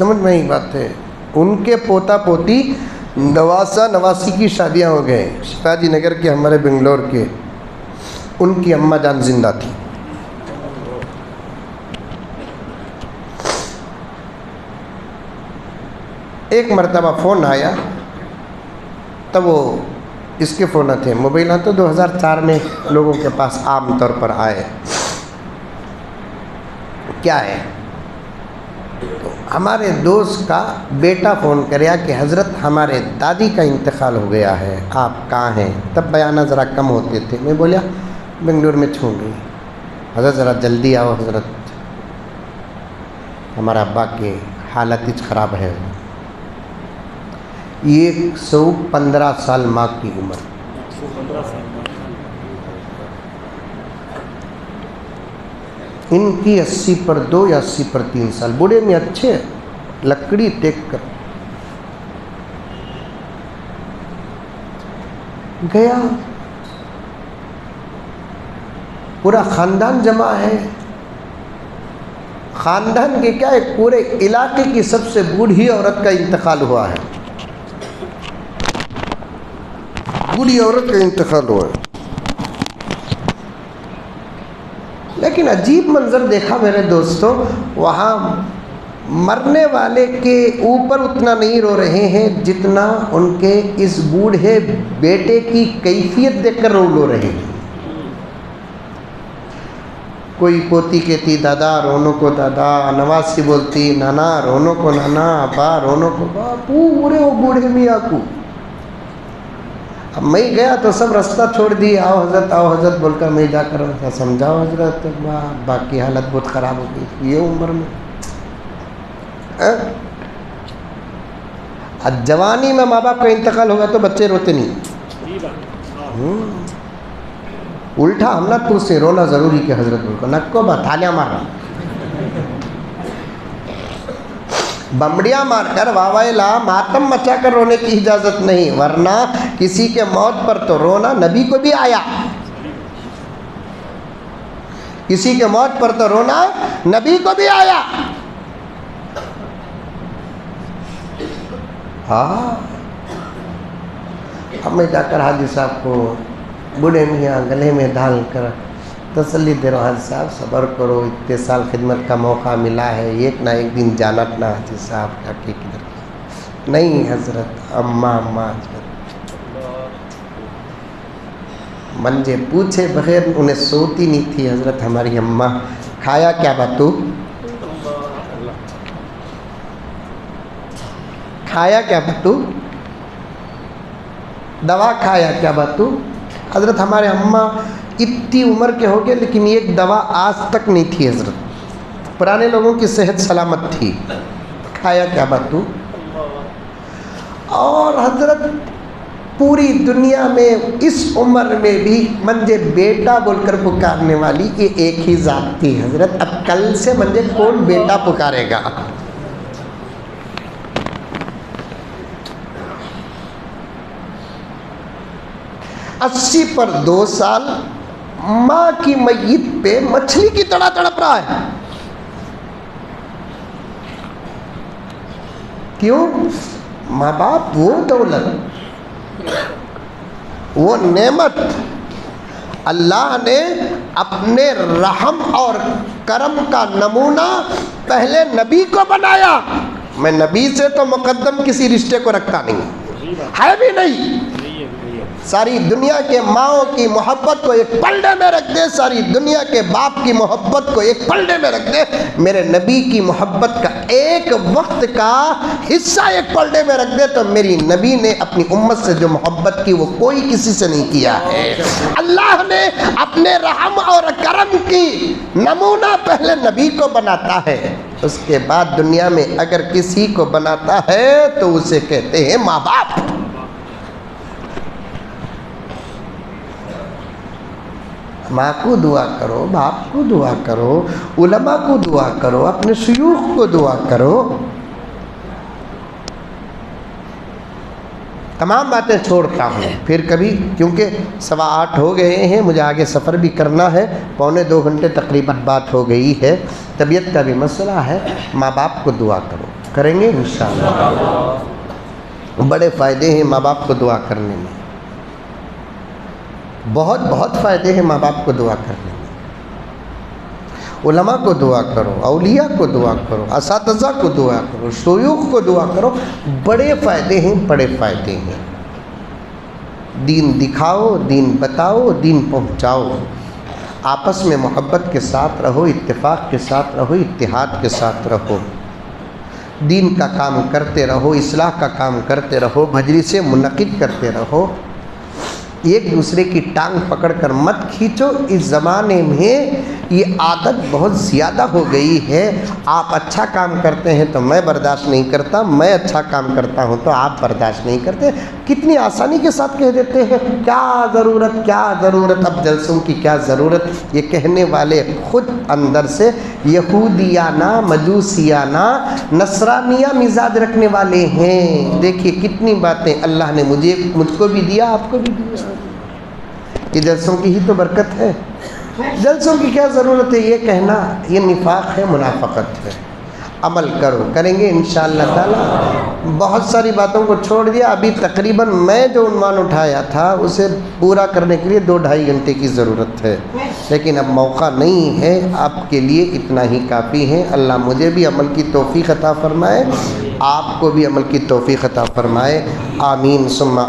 سمجھ میں ہی بات ہے. ان کے پوتا پوتی نواسا نواسی کی شادیاں ہو گئے. شیواجی نگر کے ہمارے بنگلور کے ان کی اماں جان زندہ تھی. ایک مرتبہ فون آیا, تب وہ اس کے فون تھے, موبائل تو 2004 میں لوگوں کے پاس عام طور پر آئے. کیا ہے, تو ہمارے دوست کا بیٹا فون کریا کہ حضرت ہمارے دادی کا انتقال ہو گیا ہے, آپ کہاں ہیں؟ تب بیانہ ذرا کم ہوتے تھے. میں بولا بنگلور میں چھو گئی. حضرت ذرا جلدی آؤ حضرت, ہمارا ابا کے حالت ہی خراب ہے. 115 سال ماں کی عمر. ان کی 80 پر 2 یا 80 پر 3 سال. بوڑھے میں اچھے, لکڑی ٹیک کر گیا. پورا خاندان جمع ہے. خاندان کے کیا ہے, پورے علاقے کی سب سے بوڑھی عورت کا انتقال ہوا ہے. بوڑھی عورت کا انتقال ہوا ہے. لیکن عجیب منظر دیکھا میرے دوستوں, وہاں مرنے والے کے اوپر اتنا نہیں رو رہے ہیں جتنا ان کے اس بوڑھے بیٹے کی کیفیت دیکھ کر رو رہے ہیں. کوئی پوتی کہتی دادا رونو کو دادا, نواسی بولتی نانا رونو کو نانا, ابا رونو کو با, پورے وہ بوڑھے میاں کو. اب میں گیا تو سب راستہ چھوڑ دی, آؤ حضرت بول کر میں جا کر سمجھاؤ حضرت باقی حالت بہت خراب ہو گئی یہ عمر میں. جوانی میں ماں باپ کا انتقال ہوگا تو بچے روتے نہیں. الٹا ہم نہ تو سے رونا ضروری کہ حضرت بول کر نکو با تھالیاں مارنا, بمڑیاں مار کر واوائلا ماتم مچا کر رونے کی اجازت نہیں, ورنہ کسی کے موت پر تو رونا نبی کو بھی آیا. کسی کے موت پر تو رونا نبی کو بھی آیا. ہاں, اب میں جا کر حاجی صاحب کو بوڑھے میاں گلے میں ڈال کر تسلی دے رہا, حاجی صاحب صبر کرو, اتنے سال خدمت کا موقع ملا ہے, ایک نہ ایک دن جانا نا حاجی صاحب کا کہ کدھر. نہیں حضرت اماں حضرت منجے پوچھے بغیر انہیں سوتی نہیں تھی. حضرت ہماری اماں کھایا کیا باتو, کھایا کیا باتو, دوا کھایا کیا باتو. حضرت ہمارے اماں اتنی عمر کے ہو گئے لیکن ایک دوا آج تک نہیں تھی. حضرت پرانے لوگوں کی صحت سلامت تھی, کھایا کیا باتو. اور حضرت پوری دنیا میں اس عمر میں بھی منجے بیٹا بول کر پکارنے والی یہ ایک ہی ذات تھی. حضرت اب کل سے منجے کون بیٹا پکارے گا. 80 پر 2 سال ماں کی میت پہ مچھلی کی طرح تڑپ رہا ہے. کیوں؟ ماں باپ وہ دولت, وہ نعمت اللہ نے اپنے رحم اور کرم کا نمونہ پہلے نبی کو بنایا. میں نبی سے تو مقدم کسی رشتے کو رکھتا نہیں ہے بھی نہیں. ساری دنیا کے ماؤں کی محبت کو ایک پلڑے میں رکھ دے, ساری دنیا کے باپ کی محبت کو ایک پلڑے میں رکھ دے, میرے نبی کی محبت کا ایک وقت کا حصہ ایک پلڑے میں رکھ دے, تو میری نبی نے اپنی امت سے جو محبت کی وہ کوئی کسی سے نہیں کیا ہے. اللہ نے اپنے رحم اور کرم کی نمونہ پہلے نبی کو بناتا ہے, اس کے بعد دنیا میں اگر کسی کو بناتا ہے تو اسے کہتے ہیں ماں باپ. ماں کو دعا کرو, باپ کو دعا کرو, علماء کو دعا کرو, اپنے شیوخ کو دعا کرو. تمام باتیں چھوڑتا ہوں پھر کبھی, کیونکہ 8:15 ہو گئے ہیں, مجھے آگے سفر بھی کرنا ہے, 1.25 گھنٹے تقریباً بات ہو گئی ہے, طبیعت کا بھی مسئلہ ہے. ماں باپ کو دعا کرو. کریں گے انشاءاللہ۔ بڑے فائدے ہیں ماں باپ کو دعا کرنے میں، بہت بہت فائدے ہیں ماں باپ کو دعا کرنے میں۔ علماء کو دعا کرو، اولیاء کو دعا کرو، اساتذہ کو دعا کرو، شیوخ کو دعا کرو، بڑے فائدے ہیں، بڑے فائدے ہیں۔ دین دکھاؤ، دین بتاؤ، دین پہنچاؤ، آپس میں محبت کے ساتھ رہو، اتفاق کے ساتھ رہو، اتحاد کے ساتھ رہو، دین کا کام کرتے رہو، اصلاح کا کام کرتے رہو، مجلسیں منعقد کرتے رہو، ایک دوسرے کی ٹانگ پکڑ کر مت کھینچو۔ اس زمانے میں یہ عادت بہت زیادہ ہو گئی ہے، آپ اچھا کام کرتے ہیں تو میں برداشت نہیں کرتا، میں اچھا کام کرتا ہوں تو آپ برداشت نہیں کرتے، کتنی آسانی کے ساتھ کہہ دیتے ہیں، کیا ضرورت، کیا ضرورت، اب جلسوں کی کیا ضرورت۔ یہ کہنے والے خود اندر سے یہودیانہ، مجوسیانہ، نصرانیہ مزاج رکھنے والے ہیں۔ دیکھیے کتنی باتیں اللہ نے مجھ کو بھی دیا، آپ کو بھی دیا۔ یہ جلسوں کی ہی تو برکت ہے، جلسوں کی کیا ضرورت ہے یہ کہنا، یہ نفاق ہے، منافقت ہے۔ عمل کرو، کریں گے انشاءاللہ تعالی۔ بہت ساری باتوں کو چھوڑ دیا، ابھی تقریباً میں جو عنوان اٹھایا تھا اسے پورا کرنے کے لیے 2-2.5 گھنٹے کی ضرورت ہے، لیکن اب موقع نہیں ہے، آپ کے لیے اتنا ہی کافی ہے۔ اللہ مجھے بھی عمل کی توفیق عطا فرمائے، آپ کو بھی عمل کی توفیق عطا فرمائے، آمین ثم